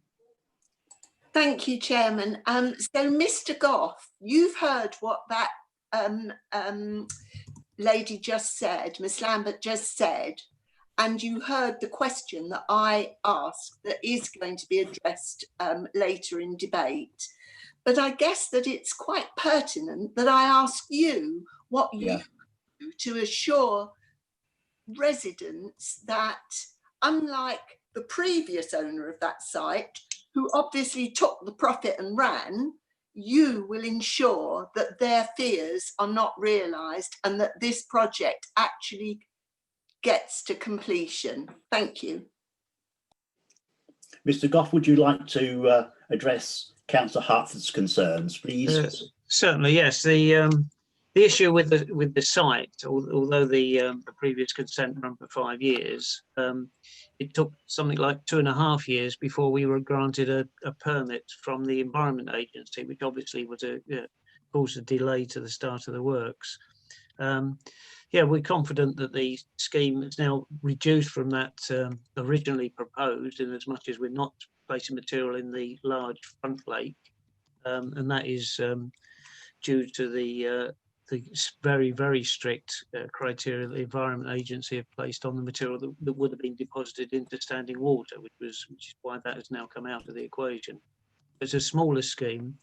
Thank you, Chairman. So, Mr. Goff, you've heard what that lady just said, Miss Lambert just said, and you heard the question that I asked that is going to be addressed later in debate. But I guess that it's quite pertinent that I ask you what you do to assure residents that, unlike the previous owner of that site, who obviously took the profit and ran, you will ensure that their fears are not realised and that this project actually gets to completion. Thank you. Mr. Goff, would you like to address Councillor Hartford's concerns, please? Certainly, yes. The issue with the site, although the previous consent ran for 5 years, it took something like 2.5 years before we were granted a permit from the Environment Agency, which obviously was caused a delay to the start of the works. Yeah, we're confident that the scheme is now reduced from that originally proposed, in as much as we're not placing material in the large front lake, and that is due to the very, very strict criteria that the Environment Agency have placed on the material that would have been deposited into standing water, which is why that has now come out of the equation. It's a smaller scheme.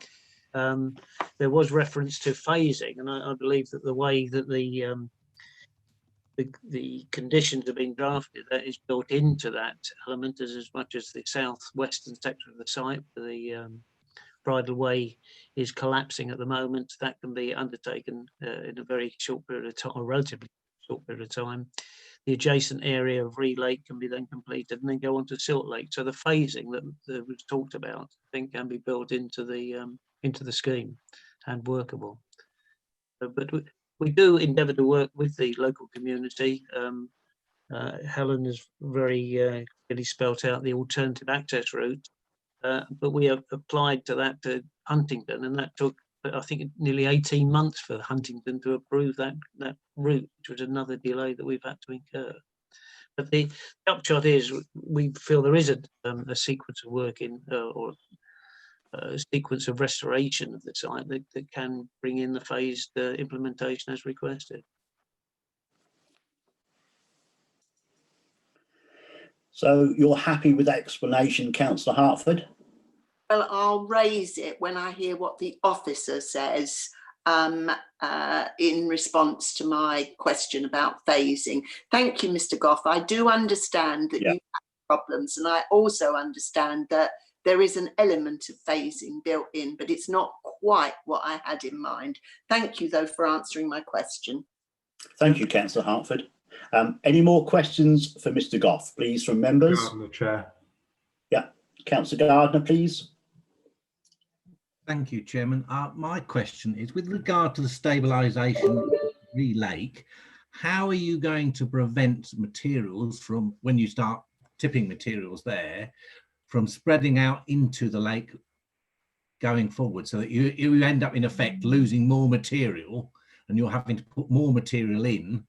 there was reference to phasing, and I believe that the way that the conditions have been drafted, that is built into that element as much as the southwestern sector of the site, the bridleway is collapsing at the moment. That can be undertaken in a very short period of time, or relatively short period of time. The adjacent area of Ree Lake can be then completed and then go on to Silt Lake. So the phasing that was talked about, I think, can be built into the scheme and workable. But we do endeavour to work with the local community. Helen has very clearly spelt out the alternative access route, but we have applied to that to Huntingdon, and that took, I think, nearly 18 months for Huntingdon to approve that route, which was another delay that we've had to incur. But the upshot is we feel there is a sequence of work or a sequence of restoration of the site that can bring in the phased implementation as requested. So you're happy with that explanation, Councillor Hartford? Well, I'll raise it when I hear what the officer says in response to my question about phasing. Thank you, Mr. Goff. I do understand that you have problems, and I also understand that there is an element of phasing built in, but it's not quite what I had in mind. Thank you, though, for answering my question. Thank you, Councillor Hartford. Any more questions for Mr. Goff, please, from members? Gardner, Chair. Yeah, Councillor Gardner, please. Thank you, Chairman. My question is, with regard to the stabilisation of Ree Lake, how are you going to prevent materials from, when you start tipping materials there, from spreading out into the lake going forward, so that you end up in effect losing more material and you're having to put more material in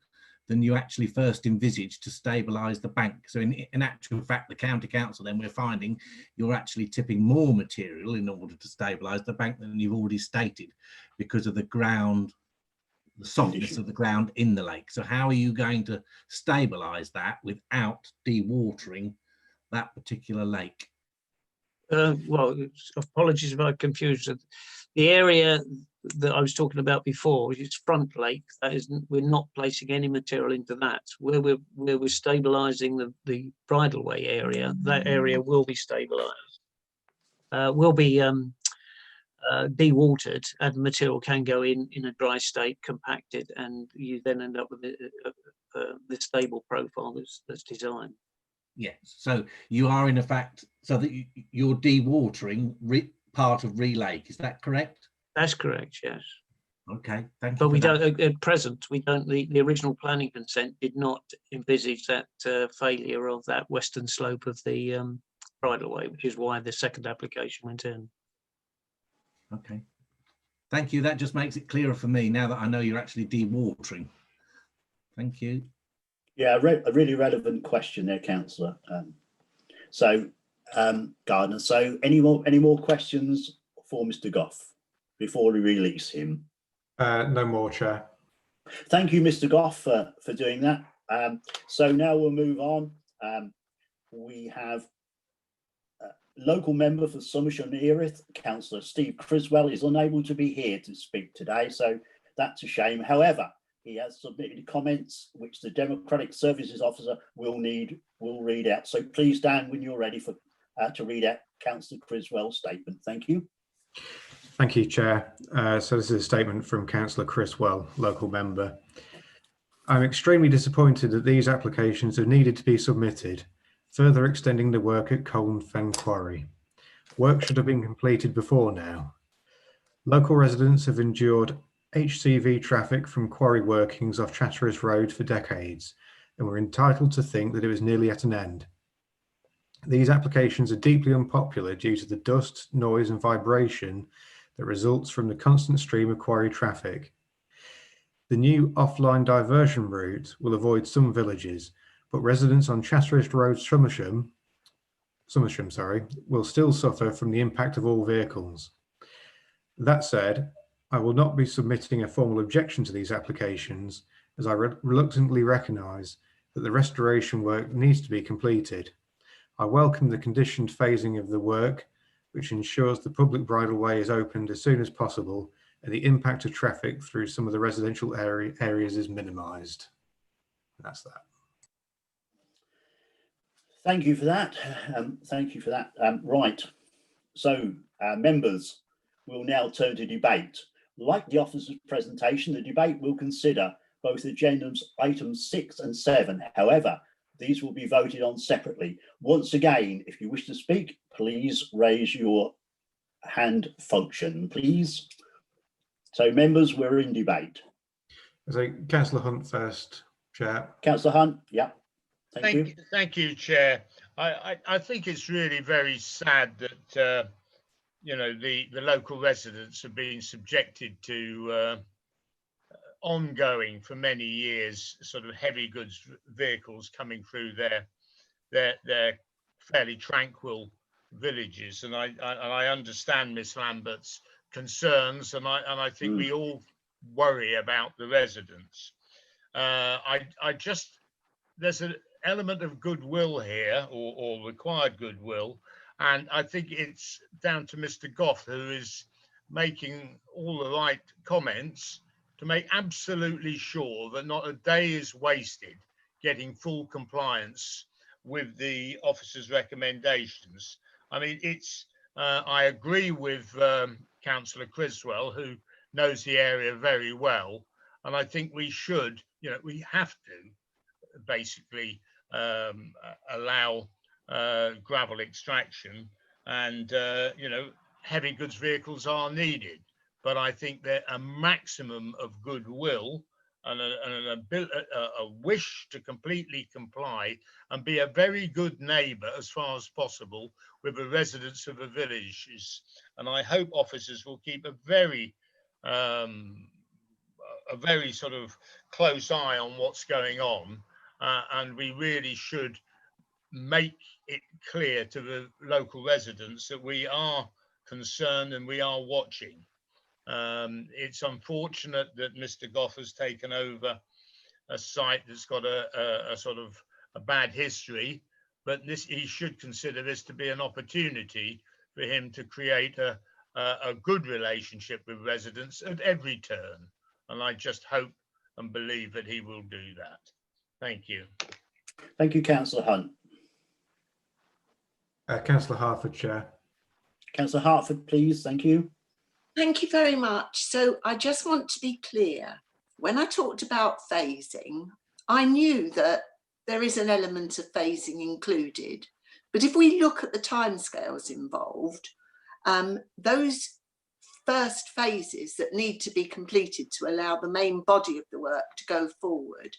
than you actually first envisaged to stabilise the bank? So in actual fact, the county council, then we're finding you're actually tipping more material in order to stabilise the bank than you've already stated, because of the ground, the softness of the ground in the lake. So how are you going to stabilise that without dewatering that particular lake? Well, apologies if I confused it. The area that I was talking about before is Front Lake. That is, we're not placing any material into that. Where we're stabilising the bridleway area, that area will be stabilised. Will be dewatered, and the material can go in a dry state, compacted, and you then end up with the stable profile that's designed. Yes, so you are in effect, so that you're dewatering part of Ree Lake, is that correct? That's correct, yes. Okay, thank you. But we don't, at present, we don't, the original planning consent did not envisage that failure of that western slope of the bridleway, which is why the second application went in. Okay, thank you. That just makes it clearer for me now that I know you're actually dewatering. Thank you. Yeah, a really relevant question there, Councillor. Gardner. So any more questions for Mr. Goff before we release him? No more, Chair. Thank you, Mr. Goff, for doing that. So now we'll move on. We have local member for Somerset and Erith, Councillor Steve Criswell, is unable to be here to speak today, so that's a shame. However, he has submitted comments which the Democratic Services Officer will read out. So please, Dan, when you're ready for to read out Councillor Criswell's statement. Thank you. Thank you, Chair. So this is a statement from Councillor Criswell, local member. I'm extremely disappointed that these applications have needed to be submitted, further extending the work at Colne Fen Quarry. Work should have been completed before now. Local residents have endured HCV traffic from quarry workings off Chatteris Road for decades, and we're entitled to think that it was nearly at an end. These applications are deeply unpopular due to the dust, noise and vibration that results from the constant stream of quarry traffic. The new offline diversion route will avoid some villages, but residents on Chatteris Road, Somersham, will still suffer from the impact of all vehicles. That said, I will not be submitting a formal objection to these applications, as I reluctantly recognise that the restoration work needs to be completed. I welcome the conditioned phasing of the work, which ensures the public bridleway is opened as soon as possible and the impact of traffic through some of the residential areas is minimised. That's that. Thank you for that. Thank you for that. Right. So, members, we'll now turn to debate. Like the officer's presentation, the debate will consider both agenda items 6 and 7. However, these will be voted on separately. Once again, if you wish to speak, please raise your hand function, please. So, members, we're in debate. So, Councillor Hunt first, Chair. Councillor Hunt, yeah. Thank you, Chair. I think it's really very sad that you know, the local residents have been subjected to ongoing for many years sort of heavy goods vehicles coming through their fairly tranquil villages, and I understand Miss Lambert's concerns, and I think we all worry about the residents. There's an element of goodwill here, or required goodwill, and I think it's down to Mr. Goff, who is making all the right comments, to make absolutely sure that not a day is wasted getting full compliance with the officer's recommendations. I mean, I agree with Councillor Criswell, who knows the area very well, and I think we should, you know, we have to basically allow gravel extraction, and you know, heavy goods vehicles are needed, but I think that a maximum of goodwill and a wish to completely comply and be a very good neighbour as far as possible with the residents of the villages. And I hope officers will keep a very sort of close eye on what's going on, and we really should make it clear to the local residents that we are concerned and we are watching. It's unfortunate that Mr. Goff has taken over a site that's got a sort of a bad history, but he should consider this to be an opportunity for him to create a good relationship with residents at every turn. And I just hope and believe that he will do that. Thank you. Thank you, Councillor Hunt. Councillor Hartford, Chair. Councillor Hartford, please. Thank you. Thank you very much. So I just want to be clear. When I talked about phasing, I knew that there is an element of phasing included. But if we look at the timescales involved, those first phases that need to be completed to allow the main body of the work to go forward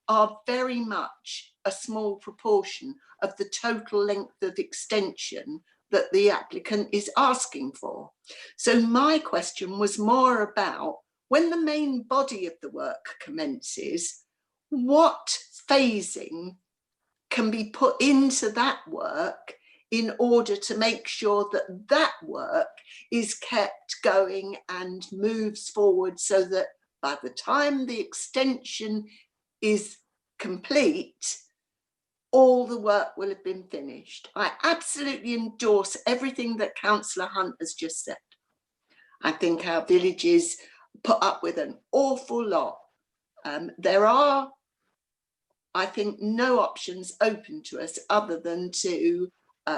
are very much a small proportion of the total length of extension that the applicant is asking for. So my question was more about, when the main body of the work commences, what phasing can be put into that work in order to make sure that that work is kept going and moves forward, so that by the time the extension is complete, all the work will have been finished. I absolutely endorse everything that Councillor Hunt has just said. I think our villages put up with an awful lot. There are, I think, no options open to us other than to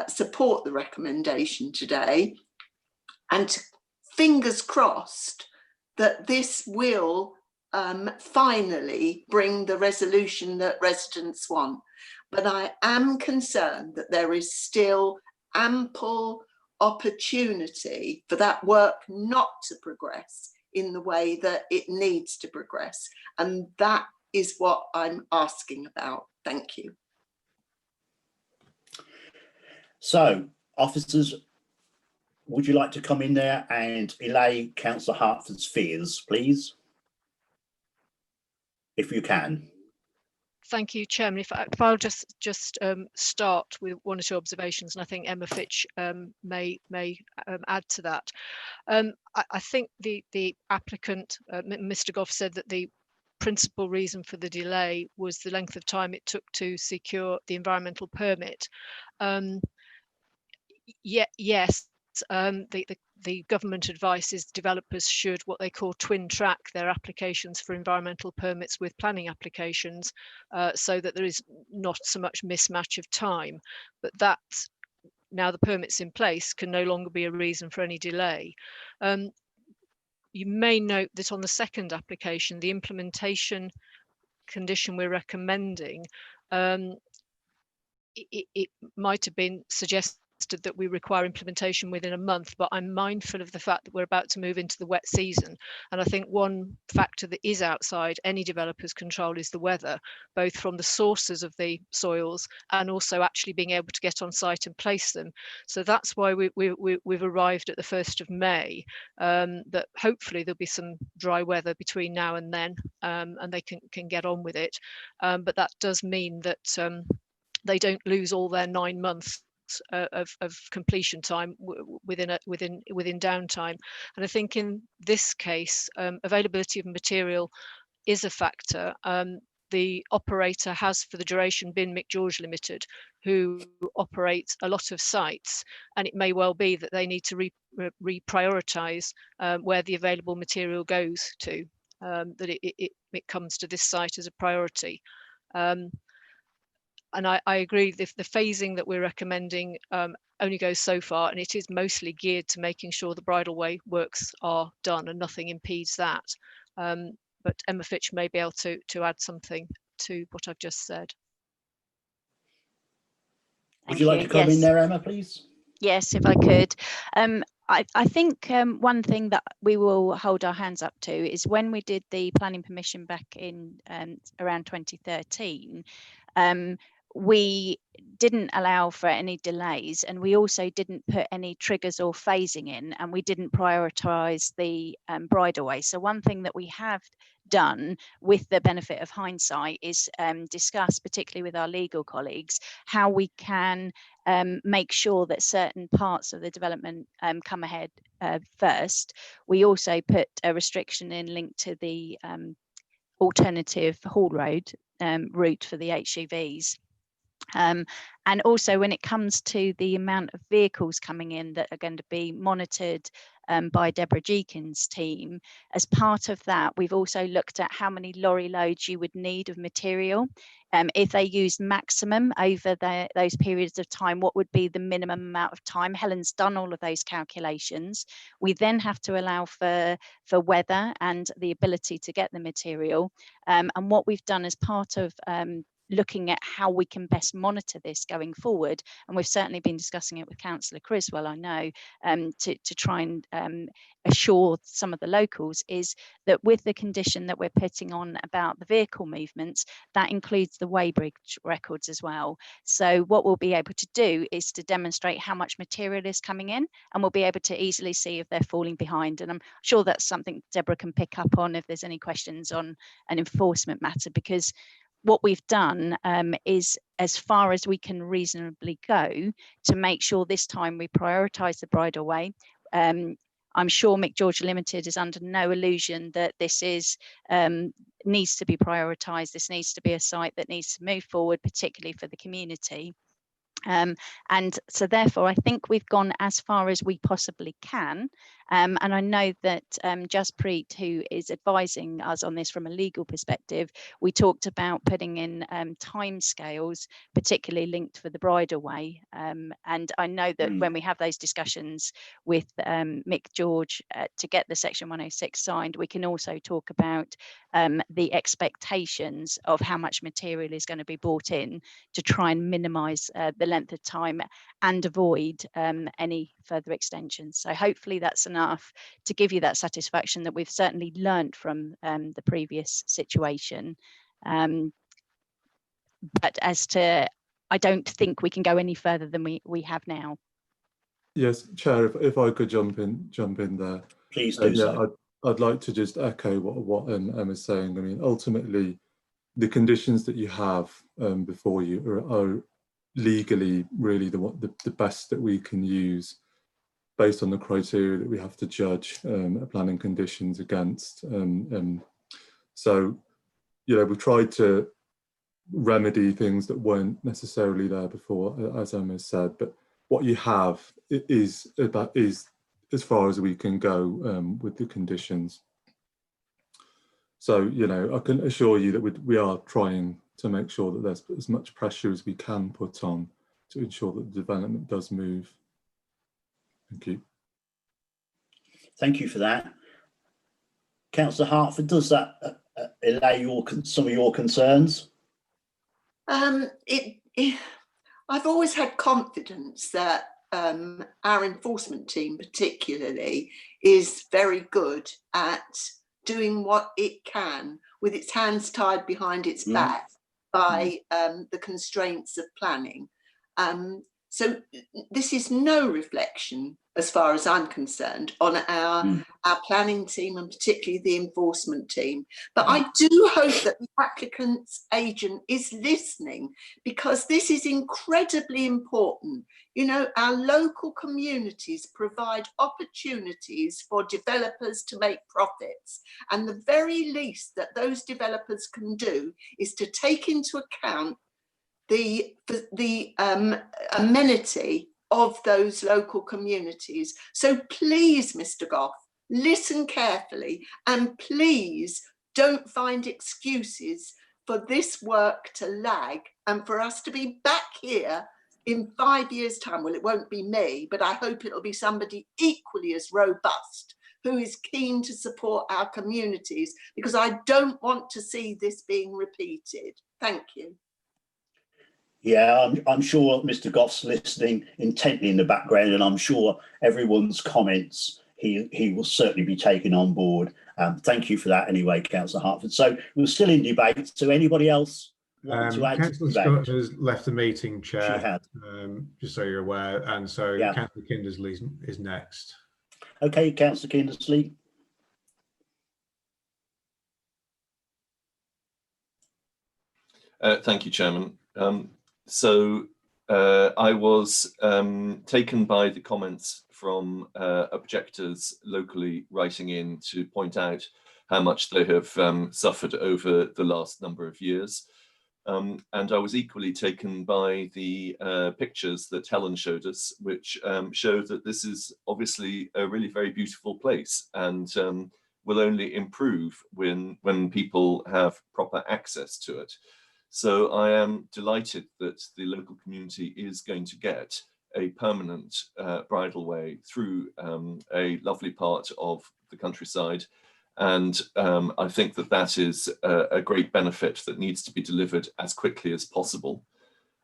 support the recommendation today, and fingers crossed that this will finally bring the resolution that residents want. But I am concerned that there is still ample opportunity for that work not to progress in the way that it needs to progress. And that is what I'm asking about. Thank you. So, officers, would you like to come in there and allay Councillor Hartford's fears, please? If you can. Thank you, Chairman. If I'll just start with one or two observations, and I think Emma Fitch may add to that. I think the applicant, Mr. Goff, said that the principal reason for the delay was the length of time it took to secure the environmental permit. Yes, the government advice is developers should what they call twin track their applications for environmental permits with planning applications, so that there is not so much mismatch of time. But that, now the permit's in place, can no longer be a reason for any delay. You may note that on the second application, the implementation condition we're recommending, it might have been suggested that we require implementation within a month, but I'm mindful of the fact that we're about to move into the wet season. And I think one factor that is outside any developer's control is the weather, both from the sources of the soils and also actually being able to get on site and place them. So that's why we've arrived at the 1st of May, that hopefully there'll be some dry weather between now and then, and they can get on with it. But that does mean that they don't lose all their 9 months of completion time within downtime. And I think in this case, availability of material is a factor. The operator has for the duration been McGeorge Limited, who operate a lot of sites, and it may well be that they need to reprioritise where the available material goes to, that it comes to this site as a priority. And I agree, the phasing that we're recommending only goes so far, and it is mostly geared to making sure the bridleway works are done and nothing impedes that. But Emma Fitch may be able to add something to what I've just said. Would you like to come in there, Emma, please? Yes, if I could. I think one thing that we will hold our hands up to is when we did the planning permission back in around 2013, we didn't allow for any delays, and we also didn't put any triggers or phasing in, and we didn't prioritise the bridleway. So one thing that we have done with the benefit of hindsight is discuss, particularly with our legal colleagues, how we can make sure that certain parts of the development come ahead first. We also put a restriction in linked to the alternative haul road route for the HGVs. And also when it comes to the amount of vehicles coming in that are going to be monitored by Deborah Jeekins' team, as part of that, we've also looked at how many lorry loads you would need of material. If they used maximum over those periods of time, what would be the minimum amount of time? Helen's done all of those calculations. We then have to allow for weather and the ability to get the material. And what we've done as part of looking at how we can best monitor this going forward, and we've certainly been discussing it with Councillor Criswell, I know, to try and assure some of the locals, is that with the condition that we're putting on about the vehicle movements, that includes the weighbridge records as well. So what we'll be able to do is to demonstrate how much material is coming in, and we'll be able to easily see if they're falling behind. And I'm sure that's something Deborah can pick up on if there's any questions on an enforcement matter, because what we've done is, as far as we can reasonably go, to make sure this time we prioritise the bridleway. I'm sure McGeorge Limited is under no illusion that this is needs to be prioritised. This needs to be a site that needs to move forward, particularly for the community. And so therefore, I think we've gone as far as we possibly can. And I know that Jaspreet, who is advising us on this from a legal perspective, we talked about putting in timescales, particularly linked for the bridleway. And I know that when we have those discussions with Mick George to get the Section 106 signed, we can also talk about the expectations of how much material is going to be brought in to try and minimise the length of time and avoid any further extensions. So hopefully that's enough to give you that satisfaction that we've certainly learned from the previous situation. But as to, I don't think we can go any further than we have now. Yes, Chair, if I could jump in there. Please do so. I'd like to just echo what Emma's saying. I mean, ultimately, the conditions that you have before you are legally really the best that we can use based on the criteria that we have to judge planning conditions against. So, you know, we've tried to remedy things that weren't necessarily there before, as Emma said, but what you have is as far as we can go with the conditions. So, you know, I can assure you that we are trying to make sure that there's as much pressure as we can put on to ensure that the development does move. Thank you. Thank you for that. Councillor Hartford, does that allay some of your concerns? I've always had confidence that our enforcement team particularly is very good at doing what it can with its hands tied behind its back by the constraints of planning. So this is no reflection, as far as I'm concerned, on our planning team and particularly the enforcement team. But I do hope that the applicant's agent is listening, because this is incredibly important. You know, our local communities provide opportunities for developers to make profits. And the very least that those developers can do is to take into account the amenity of those local communities. So please, Mr. Goff, listen carefully, and please don't find excuses for this work to lag and for us to be back here in 5 years' time. Well, it won't be me, but I hope it'll be somebody equally as robust who is keen to support our communities, because I don't want to see this being repeated. Thank you. Yeah, I'm sure Mr. Goff's listening intently in the background, and I'm sure everyone's comments he will certainly be taking on board. Thank you for that anyway, Councillor Hartford. So we're still in debate. So anybody else want to add to Councillor the debate? Scott has left the meeting, Chair. She has. Just so you're aware. And so Councillor Kindersley is next. Okay, Councillor Kindersley. Thank you, Chairman. I was taken by the comments from objectors locally writing in to point out how much they have suffered over the last number of years. And I was equally taken by the pictures that Helen showed us, which show that this is obviously a really very beautiful place, and will only improve when people have proper access to it. So I am delighted that the local community is going to get a permanent bridleway through a lovely part of the countryside. And I think that that is a great benefit that needs to be delivered as quickly as possible.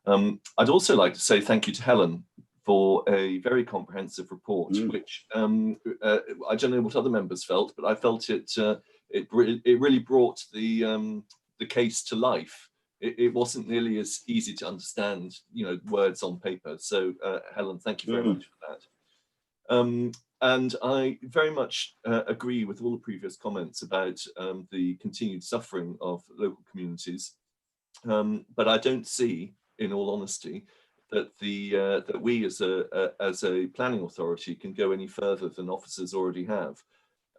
I'd also like to say thank you to Helen for a very comprehensive report, which I don't know what other members felt, but I felt it really brought the case to life. It wasn't nearly as easy to understand, you know, words on paper. So Helen, thank you very much for that. And I very much agree with all the previous comments about the continued suffering of local communities. But I don't see, in all honesty, that that we as a planning authority can go any further than officers already have.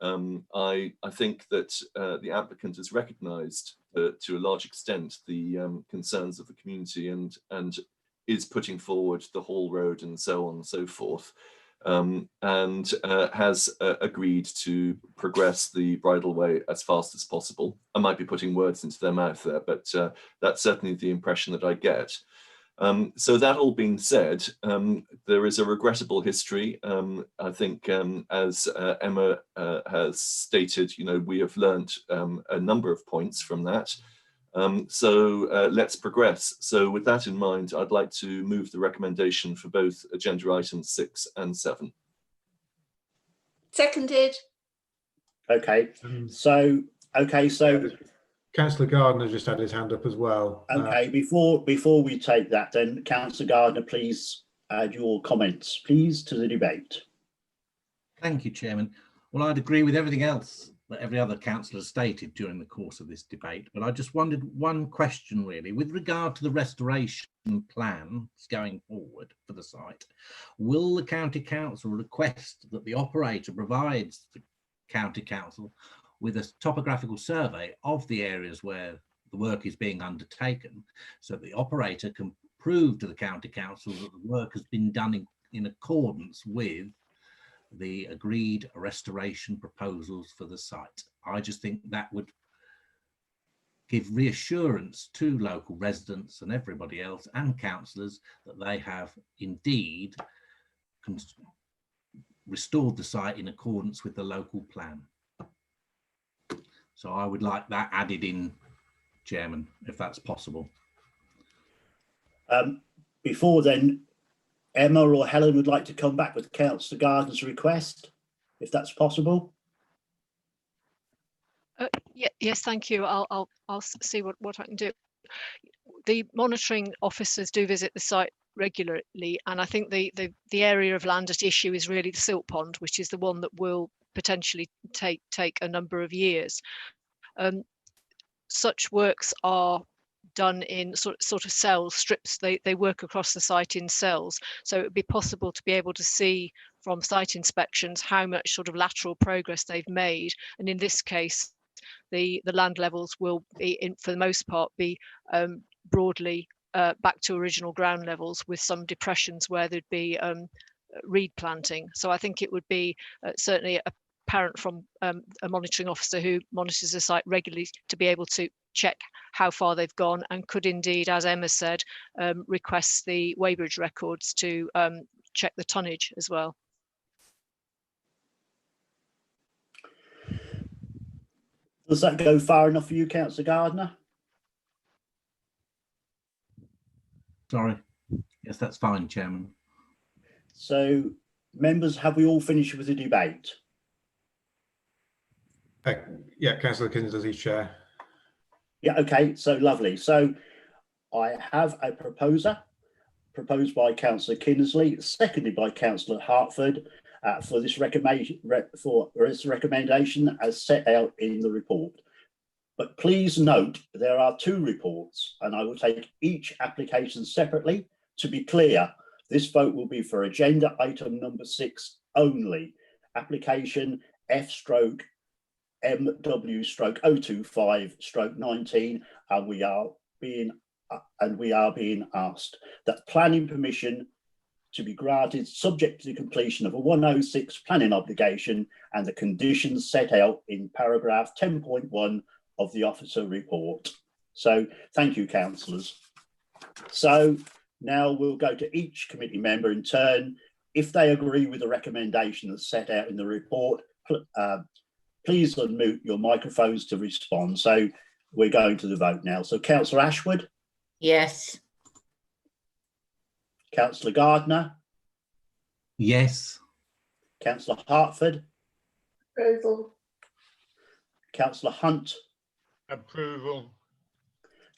I think that the applicant has recognised to a large extent the concerns of the community and is putting forward the Hall Road and so on and so forth, and has agreed to progress the bridleway as fast as possible. I might be putting words into their mouth there, but that's certainly the impression that I get. So that all being said, there is a regrettable history. I think, as Emma has stated, you know, we have learnt a number of points from that. So let's progress. So with that in mind, I'd like to move the recommendation for both agenda items 6 and 7. Seconded. Okay. So Councillor Gardner just had his hand up as well. Okay, before we take that, then Councillor Gardner, please add your comments, please, to the debate. Thank you, Chairman. Well, I'd agree with everything else that every other councillor stated during the course of this debate, but I just wondered one question really, with regard to the restoration plans going forward for the site. Will the County Council request that the operator provides the County Council with a topographical survey of the areas where the work is being undertaken, so the operator can prove to the County Council that the work has been done in in accordance with the agreed restoration proposals for the site. I just think that would give reassurance to local residents and everybody else and councillors that they have indeed restored the site in accordance with the local plan. So I would like that added in, Chairman, if that's possible. Before then, Emma or Helen would like to come back with Councillor Gardner's request, if that's possible. Yes, thank you. I'll see what I can do. The monitoring officers do visit the site regularly, and I think the area of land at issue is really the silt pond, which is the one that will potentially take a number of years. Such works are done in sort of cells, strips. They work across the site in cells, so it would be possible to be able to see from site inspections how much sort of lateral progress they've made. And in this case, the land levels will be, for the most part, be broadly back to original ground levels, with some depressions where there'd be reed planting. So I think it would be certainly apparent from a monitoring officer who monitors the site regularly to be able to check how far they've gone, and could indeed, as Emma said, request the weighbridge records to check the tonnage as well. Does that go far enough for you, Councillor Gardner? Sorry. Yes, that's fine, Chairman. So, members, have we all finished with the debate? Yeah, Councillor Kinsley, Chair. Yeah, okay, so lovely. So I have a proposer proposed by Councillor Kinsley, seconded by Councillor Hartford, for this recommendation as set out in the report. But please note there are two reports, and I will take each application separately. To be clear, this vote will be for agenda item number 6 only, application F/MW/025/19, and we are being asked that planning permission to be granted subject to the completion of a 106 planning obligation and the conditions set out in paragraph 10.1 of the officer report. So thank you, councillors. So now we'll go to each committee member in turn. If they agree with the recommendation that's set out in the report, please unmute your microphones to respond. So we're going to the vote now. So Councillor Ashwood? Yes. Councillor Gardner? Yes. Councillor Hartford? Approval. Councillor Hunt? Approval.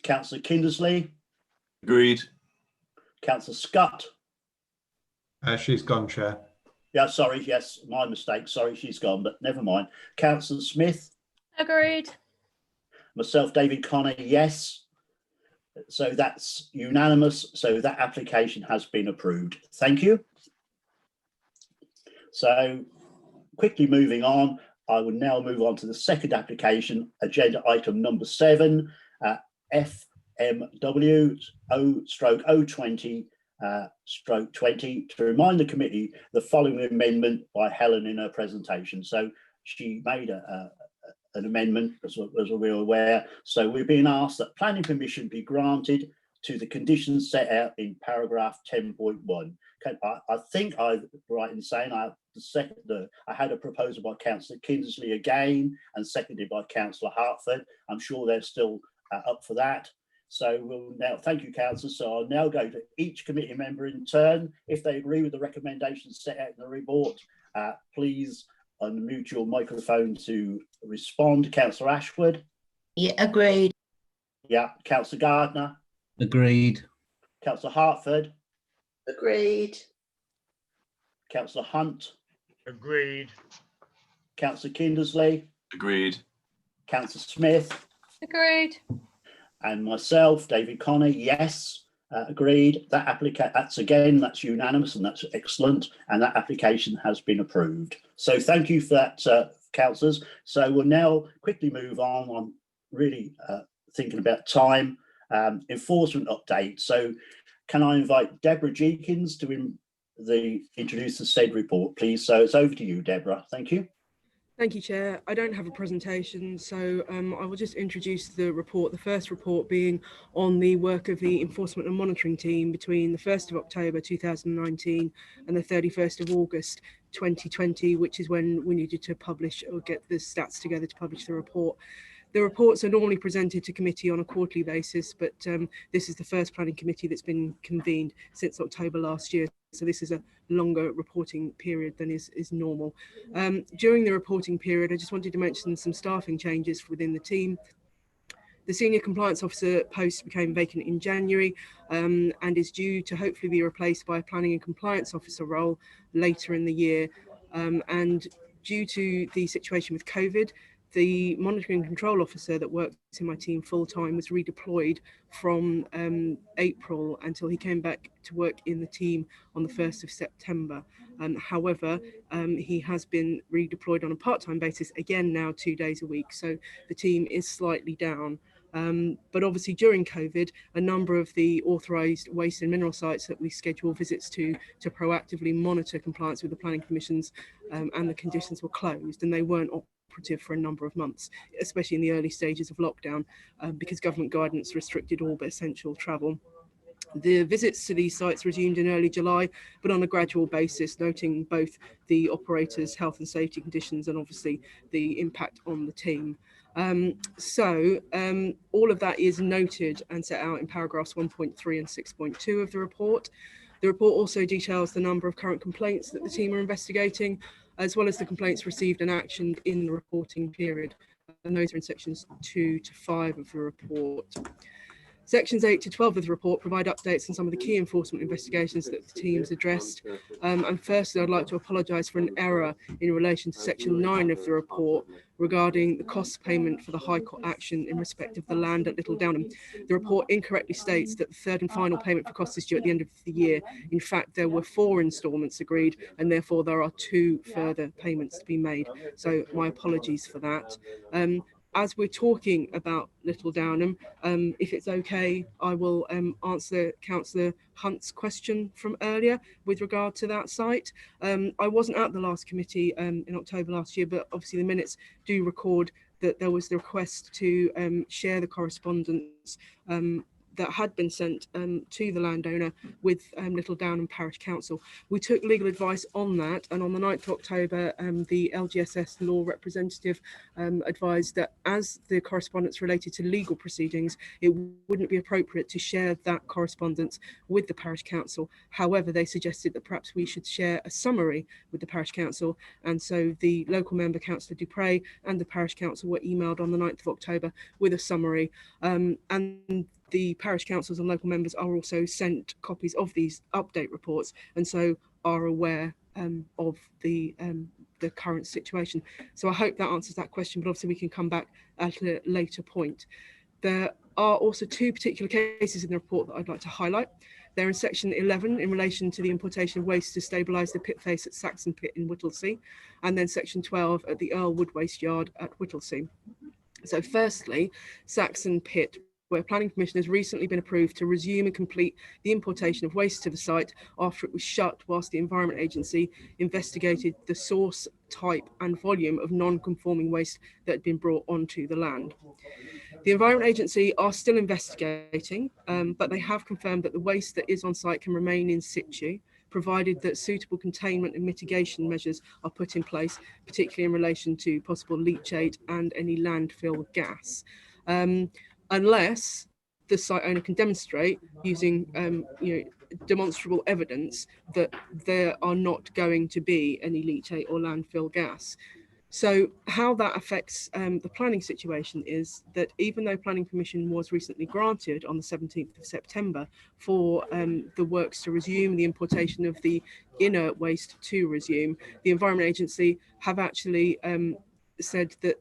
Councillor Kindersley? Agreed. Councillor Scott? She's gone, Chair. Yeah, sorry, yes, my mistake. Sorry, she's gone, but never mind. Councillor Smith? Agreed. Myself, David Connor, yes. So that's unanimous. So that application has been approved. Thank you. So quickly moving on, I will now move on to the second application, agenda item number 7, FMW/020/20, to remind the committee the following amendment by Helen in her presentation. So she made an amendment, as we're aware. So we're being asked that planning permission be granted to the conditions set out in paragraph 10.1. I think I'm right in saying I had a proposal by Councillor Kindersley again and seconded by Councillor Hartford. I'm sure they're still up for that. So we'll now, thank you, councillors. So I'll now go to each committee member in turn. If they agree with the recommendations set out in the report, please unmute your microphone to respond. Councillor Ashwood? Yeah, agreed. Yeah. Councillor Gardner? Agreed. Councillor Hartford? Agreed. Councillor Hunt? Agreed. Councillor Kindersley? Agreed. Councillor Smith? Agreed. And myself, David Connor, yes, agreed. That's unanimous, and that's excellent. And that application has been approved. So thank you for that, councillors. So we'll now quickly move on. I'm really thinking about time. Enforcement update. So can I invite Deborah Jenkins to introduce the said report, please. So it's over to you, Deborah. Thank you. Thank you, Chair. I don't have a presentation, so I will just introduce the report, the first report being on the work of the Enforcement and Monitoring Team between the 1st of October 2019 and the 31st of August 2020, which is when we needed to publish or get the stats together to publish the report. The reports are normally presented to committee on a quarterly basis, but this is the first planning committee that's been convened since October last year. So this is a longer reporting period than is normal. During the reporting period, I just wanted to mention some staffing changes within the team. The Senior Compliance Officer post became vacant in January and is due to hopefully be replaced by a Planning and Compliance Officer role later in the year. And due to the situation with COVID, the Monitoring and Control Officer that works in my team full-time was redeployed from April until he came back to work in the team on the 1st of September. However, he has been redeployed on a part-time basis again now 2 days a week. So the team is slightly down. But obviously during COVID, a number of the authorised waste and mineral sites that we schedule visits to proactively monitor compliance with the planning permissions and the conditions were closed, and they weren't operative for a number of months, especially in the early stages of lockdown, because government guidance restricted all but essential travel. The visits to these sites resumed in early July, but on a gradual basis, noting both the operators' health and safety conditions and obviously the impact on the team. All of that is noted and set out in paragraphs 1.3 and 6.2 of the report. The report also details the number of current complaints that the team are investigating, as well as the complaints received and actioned in the reporting period. And those are in sections 2 to 5 of the report. Sections 8 to 12 of the report provide updates on some of the key enforcement investigations that the teams addressed. And firstly, I'd like to apologise for an error in relation to section 9 of the report regarding the cost payment for the High Court action in respect of the land at Little Downham. The report incorrectly states that the third and final payment for costs is due at the end of the year. In fact, there were 4 instalments agreed, and therefore there are 2 further payments to be made. So my apologies for that. As we're talking about Little Downham, if it's okay, I will answer Councillor Hunt's question from earlier with regard to that site. I wasn't at the last committee in October last year, but obviously the minutes do record that there was the request to share the correspondence that had been sent to the landowner with Little Downham Parish Council. We took legal advice on that, and on the 9th of October, the LGSS law representative advised that as the correspondence related to legal proceedings, it wouldn't be appropriate to share that correspondence with the Parish Council. However, they suggested that perhaps we should share a summary with the Parish Council, and so the local member, Councillor Dupre, and the Parish Council were emailed on the 9th of October with a summary. And the parish councils and local members are also sent copies of these update reports, and so are aware of the current situation. So I hope that answers that question, but obviously we can come back at a later point. There are also 2 particular cases in the report that I'd like to highlight. They're in section 11 in relation to the importation of waste to stabilise the pit face at Saxon Pit in Whittlesea, and then section 12 at the Earlwood Waste Yard at Whittlesea. So firstly, Saxon Pit, where planning permission has recently been approved to resume and complete the importation of waste to the site after it was shut whilst the Environment Agency investigated the source, type and volume of non-conforming waste that had been brought onto the land. The Environment Agency are still investigating, but they have confirmed that the waste that is on site can remain in situ, provided that suitable containment and mitigation measures are put in place, particularly in relation to possible leachate and any landfill gas. Unless the site owner can demonstrate using demonstrable evidence that there are not going to be any leachate or landfill gas. So how that affects the planning situation is that even though planning permission was recently granted on the 17th of September for the works to resume, the importation of the inert waste to resume, the Environment Agency have actually said that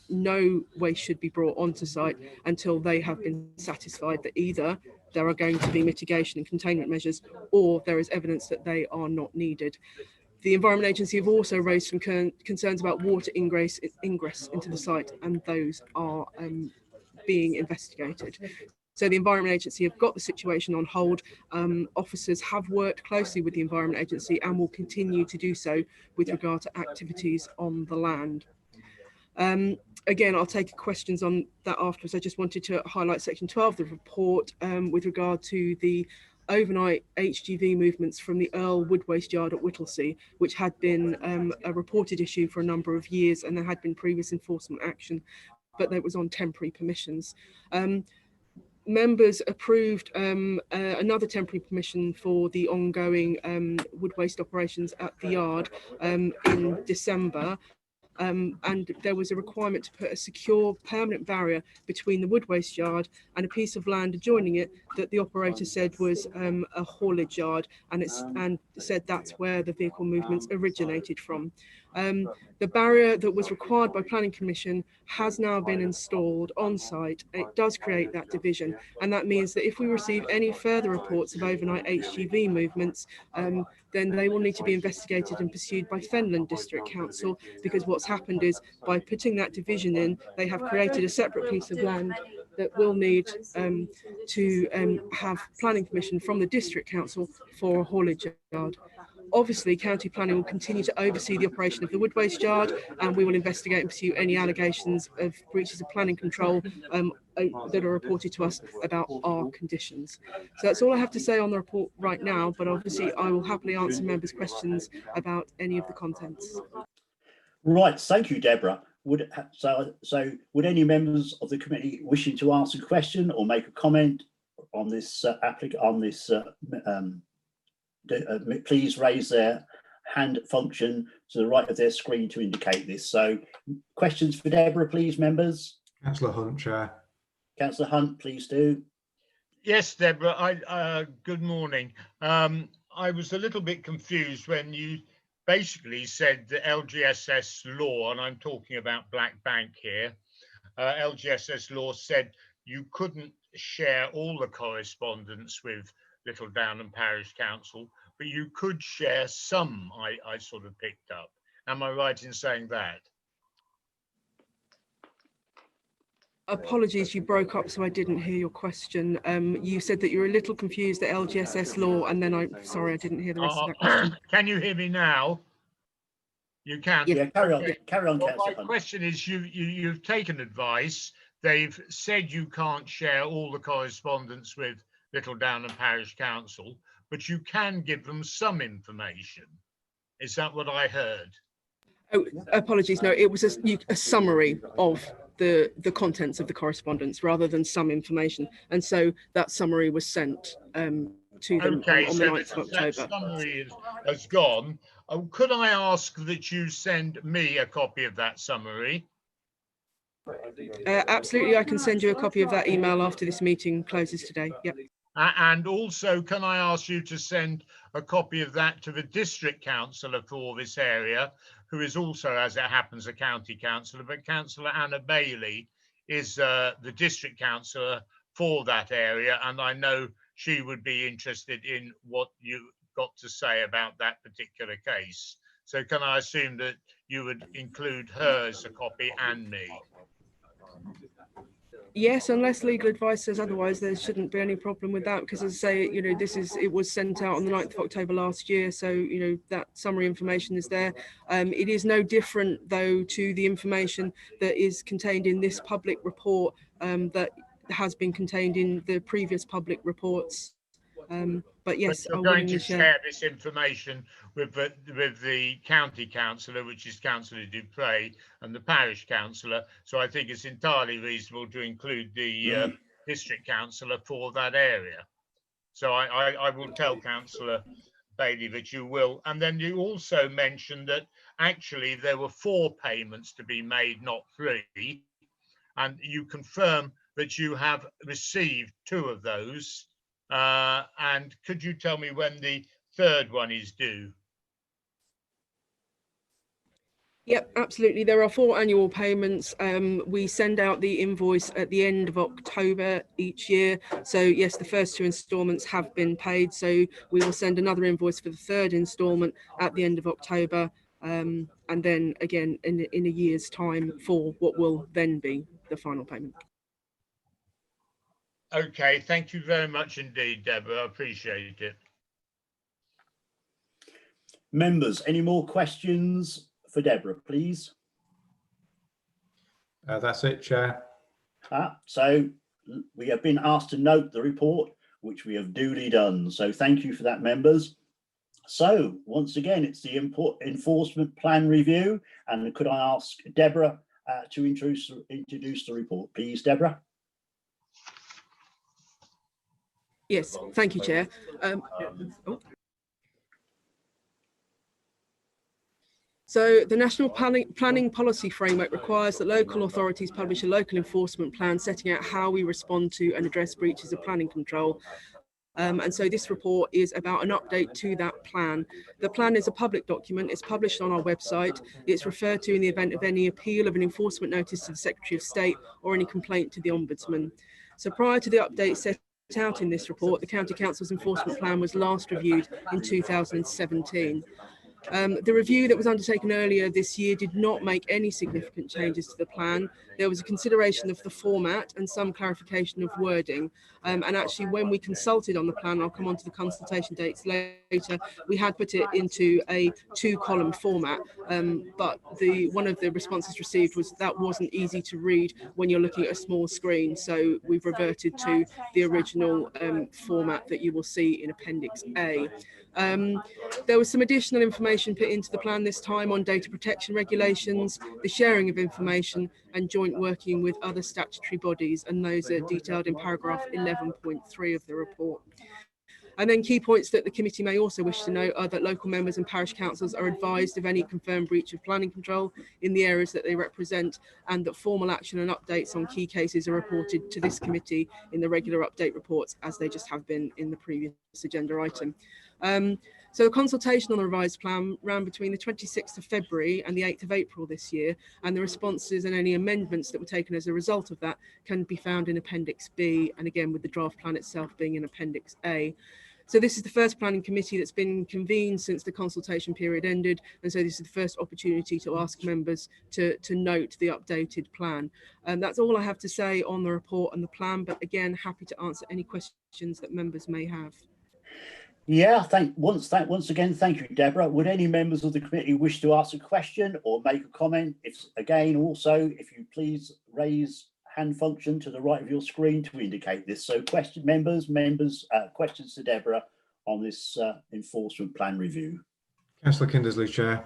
no waste should be brought onto site until they have been satisfied that either there are going to be mitigation and containment measures or there is evidence that they are not needed. The Environment Agency have also raised some concerns about water ingress into the site, and those are being investigated. So the Environment Agency have got the situation on hold. Officers have worked closely with the Environment Agency and will continue to do so with regard to activities on the land. Again, I'll take questions on that afterwards. I just wanted to highlight section 12 of the report with regard to the overnight HGV movements from the Earl Wood Waste Yard at Whittlesea, which had been a reported issue for a number of years, and there had been previous enforcement action, but that was on temporary permissions. Members approved another temporary permission for the ongoing wood waste operations at the yard in December. And there was a requirement to put a secure permanent barrier between the wood waste yard and a piece of land adjoining it that the operator said was a haulage yard, and said that's where the vehicle movements originated from. The barrier that was required by Planning Commission has now been installed on site. It does create that division, and that means that if we receive any further reports of overnight HGV movements, then they will need to be investigated and pursued by Fenland District Council, because what's happened is by putting that division in, they have created a separate piece of land that will need to have planning permission from the District Council for a haulage yard. Obviously, County Planning will continue to oversee the operation of the wood waste yard, and we will investigate and pursue any allegations of breaches of planning control that are reported to us about our conditions. So that's all I have to say on the report right now, but obviously I will happily answer members' questions about any of the contents. Right, thank you, Deborah. Would any members of the committee wishing to ask a question or make a comment on this please raise their hand function to the right of their screen to indicate this. So questions for Deborah, please, members. Councillor Hunt, Chair. Councillor Hunt, please do. Yes, Deborah, good morning. I was a little bit confused when you basically said the LGSS law, and I'm talking about Black Bank here, LGSS law said you couldn't share all the correspondence with Little Downham Parish Council, but you could share some, I sort of picked up. Am I right in saying that? Apologies, you broke up, so I didn't hear your question. You said that you were a little confused at LGSS law, and then I didn't hear the rest of that question. Can you hear me now? You can. Yeah, carry on. Okay. Carry on, Well, Councillor my Hunt. question is, you've taken advice. They've said you can't share all the correspondence with Little Downham Parish Council, but you can give them some information. Is that what I heard? Oh, apologies. No, it was a summary of the contents of the correspondence rather than some information, and so that summary was sent to them on the 9th of October. That summary has gone. Could I ask that you send me a copy of that summary? Absolutely, I can send you a copy of that email after this meeting closes today. Yep. And also, can I ask you to send a copy of that to the district councillor for this area, who is also, as it happens, a county councillor, but Councillor Anna Bailey is the district councillor for that area, and I know she would be interested in what you got to say about that particular case. So can I assume that you would include her as a copy and me? Yes, unless legal advice says otherwise, there shouldn't be any problem with that, because as I say, it was sent out on the 9th of October last year, so that summary information is there. It is no different though to the information that is contained in this public report that has been contained in the previous public reports. But yes, but you're going to share this information with the county councillor, which is Councillor Dupre, and the parish councillor. So I think it's entirely reasonable to include the district councillor for that area. So I will tell Councillor Bailey that you will. And then you also mentioned that actually there were 4 payments to be made, not 3. And you confirm that you have received 2 of those. And could you tell me when the 3rd one is due? Yep, absolutely. There are 4 annual payments. We send out the invoice at the end of October each year. So yes, the first 2 instalments have been paid. So we will send another invoice for the 3rd instalment at the end of October. And then again in a year's time for what will then be the final payment. Okay, thank you very much indeed, Deborah. I appreciate it. Members, any more questions for Deborah, please? That's it, Chair. So we have been asked to note the report, which we have duly done. So thank you for that, members. So once again, it's the enforcement plan review. And could I ask Deborah to introduce the report, please, Deborah? Yes, thank you, Chair. So the National Planning Policy Framework requires that local authorities publish a local enforcement plan setting out how we respond to and address breaches of planning control. And so this report is about an update to that plan. The plan is a public document. It's published on our website. It's referred to in the event of any appeal of an enforcement notice to the Secretary of State or any complaint to the Ombudsman. So prior to the update set out in this report, the County Council's enforcement plan was last reviewed in 2017. The review that was undertaken earlier this year did not make any significant changes to the plan. There was a consideration of the format and some clarification of wording. And actually, when we consulted on the plan, I'll come on to the consultation dates later, we had put it into a 2-column format. But one of the responses received was that wasn't easy to read when you're looking at a small screen. So we've reverted to the original format that you will see in Appendix A. There was some additional information put into the plan this time on data protection regulations, the sharing of information and joint working with other statutory bodies, and those are detailed in paragraph 11.3 of the report. And then key points that the committee may also wish to note are that local members and parish councils are advised of any confirmed breach of planning control in the areas that they represent, and that formal action and updates on key cases are reported to this committee in the regular update reports, as they just have been in the previous agenda item. So the consultation on the revised plan ran between the 26th of February and the 8th of April this year, and the responses and any amendments that were taken as a result of that can be found in Appendix B, and again with the draft plan itself being in Appendix A. So this is the first planning committee that's been convened since the consultation period ended, and so this is the first opportunity to ask members to note the updated plan. And that's all I have to say on the report and the plan, but again, happy to answer any questions that members may have. Yeah, once again, thank you, Deborah. Would any members of the committee wish to ask a question or make a comment? If you please raise hand function to the right of your screen to indicate this. So questions to Deborah on this enforcement plan review. Councillor Kindersley, Chair.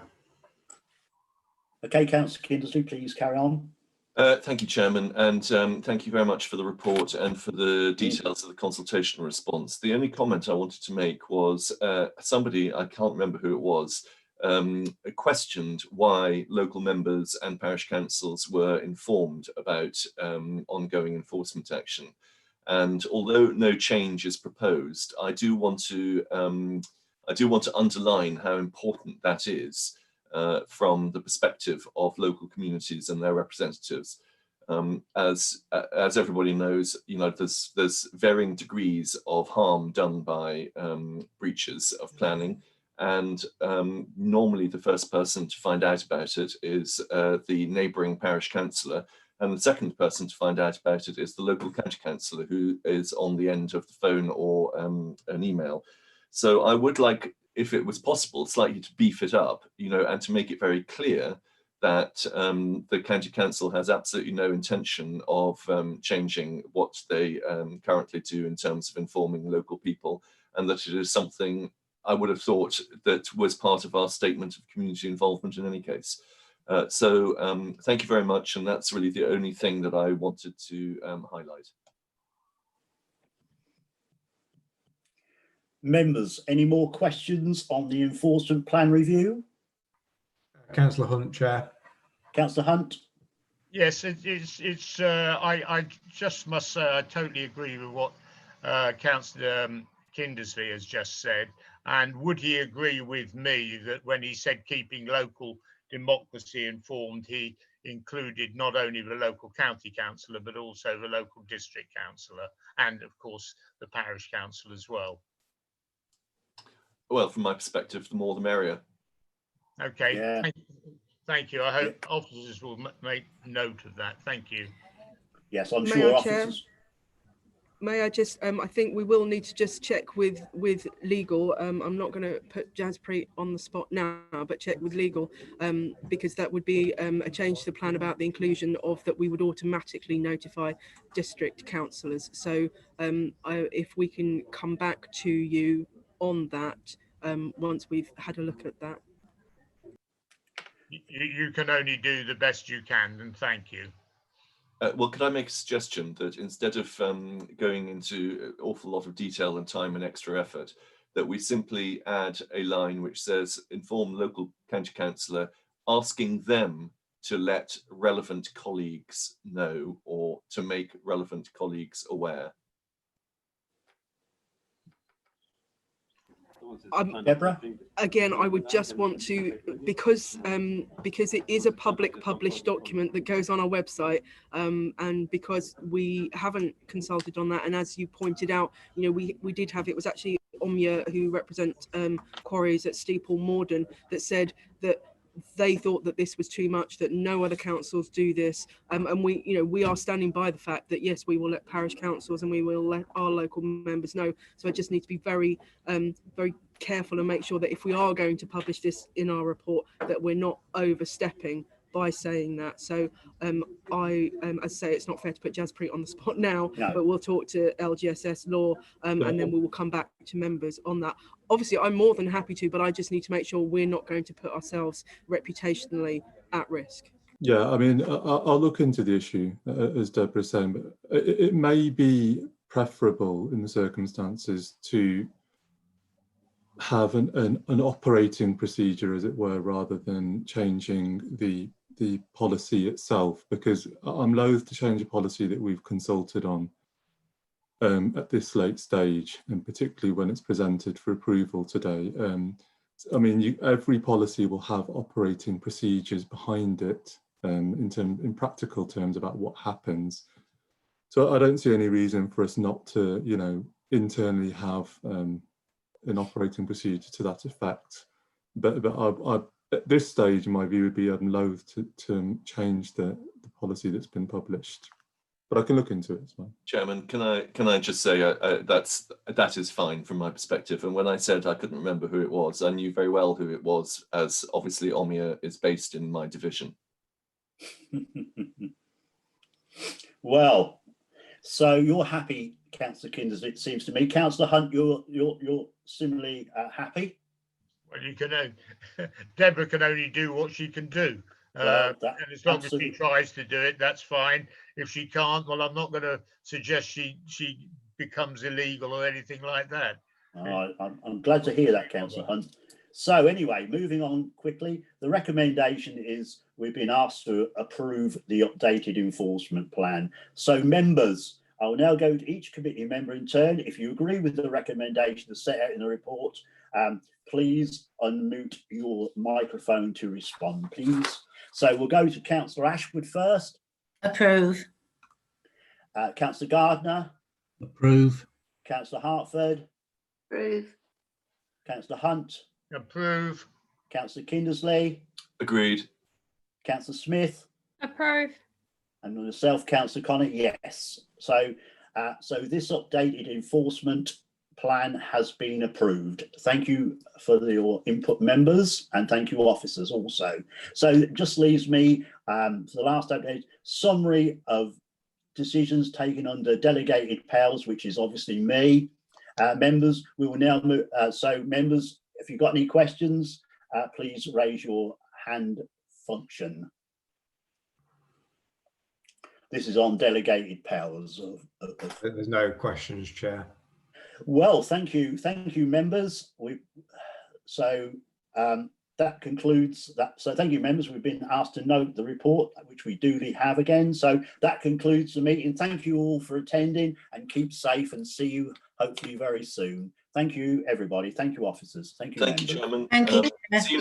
Okay, Councillor Kindersley, please carry on. Thank you, Chairman, and thank you very much for the report and for the details of the consultation response. The only comment I wanted to make was somebody, I can't remember who it was, questioned why local members and parish councils were informed about ongoing enforcement action. And although no change is proposed, I do want to underline how important that is. From the perspective of local communities and their representatives. As everybody knows, there's varying degrees of harm done by breaches of planning, and normally the first person to find out about it is the neighbouring parish councillor, and the second person to find out about it is the local county councillor, who is on the end of the phone or an email. So I would like, if it was possible, slightly to beef it up, and to make it very clear that the county council has absolutely no intention of changing what they currently do in terms of informing local people, and that it is something I would have thought that was part of our statement of community involvement in any case. So thank you very much, and that's really the only thing that I wanted to highlight. Members, any more questions on the enforcement plan review? Councillor Hunt, Chair. Councillor Hunt. Yes, I just must say I totally agree with what Councillor Kindersley has just said. And would he agree with me that when he said keeping local democracy informed, he included not only the local county councillor, but also the local district councillor, and of course the parish council as well? Well, from my perspective, the more the merrier. Okay, yeah. Thank you. I hope officers will make note of that. Thank you. Yes, I'm sure officers. May I just, I think we will need to just check with legal. I'm not going to put Jaspreet on the spot now, but check with legal, because that would be a change to the plan about the inclusion of that we would automatically notify district councillors. So if we can come back to you on that once we've had a look at that. You can only do the best you can, and thank you. Well, could I make a suggestion that instead of going into an awful lot of detail and time and extra effort, that we simply add a line which says, inform local county councillor, asking them to let relevant colleagues know or to make relevant colleagues aware. Deborah? Again, I would just want to, because it is a public published document that goes on our website, and because we haven't consulted on that, and as you pointed out, you know, we did have, it was actually Omya, who represent quarries at Steeple Morden, that said that they thought that this was too much, that no other councils do this, and we, you know, we are standing by the fact that yes, we will let parish councils and we will let our local members know. So I just need to be very very careful and make sure that if we are going to publish this in our report, that we're not overstepping by saying that. So as I say, it's not fair to put Jaspreet on the spot now, No. but we'll talk to LGSS law, and then we will come back to members on that. Obviously, I'm more than happy to, but I just need to make sure we're not going to put ourselves reputationally at risk. Yeah, I mean, I'll look into the issue, as Deborah's saying, but it may be preferable in the circumstances to have an operating procedure, as it were, rather than changing the policy itself, because I'm loath to change a policy that we've consulted on at this late stage, and particularly when it's presented for approval today. I mean, every policy will have operating procedures behind it, in practical terms about what happens. So I don't see any reason for us not to, you know, internally have an operating procedure to that effect. But I at this stage, in my view, would be I'm loath to change the policy that's been published. But I can look into it as well. Chairman, can I just say that is fine from my perspective. And when I said I couldn't remember who it was, I knew very well who it was, as obviously Omya is based in my division. Well, so you're happy, Councillor Kinders, it seems to me. Councillor Hunt, you're similarly happy? Well, you can Deborah can only do what she can do. And as long as she tries to do it, that's fine. If she can't, well, I'm not going to suggest she becomes illegal or anything like that. I'm glad to hear that, Councillor Hunt. So anyway, moving on quickly, the recommendation is we've been asked to approve the updated enforcement plan. So members, I will now go to each committee member in turn. If you agree with the recommendation set out in the report, please unmute your microphone to respond, please. So we'll go to Councillor Ashwood first. Approve. Councillor Gardner. Approve. Councillor Hartford. Approve. Councillor Hunt. Approve. Councillor Kindersley. Agreed. Councillor Smith. Approve. And myself, Councillor Connor, yes. So this updated enforcement plan has been approved. Thank you for your input, members, and thank you, officers, also. So it just leaves me for the last update, summary of decisions taken under delegated powers, which is obviously me. Members, we will now move. So members, if you've got any questions, please raise your hand function. This is on delegated powers. There's no questions, Chair. Well, thank you, members. That concludes that. So thank you, members. We've been asked to note the report, which we duly have again. So that concludes the meeting. Thank you all for attending, and keep safe, and see you hopefully very soon. Thank you, everybody. Thank you, officers. Thank you, members. Thank you, Chairman. Thank you. See you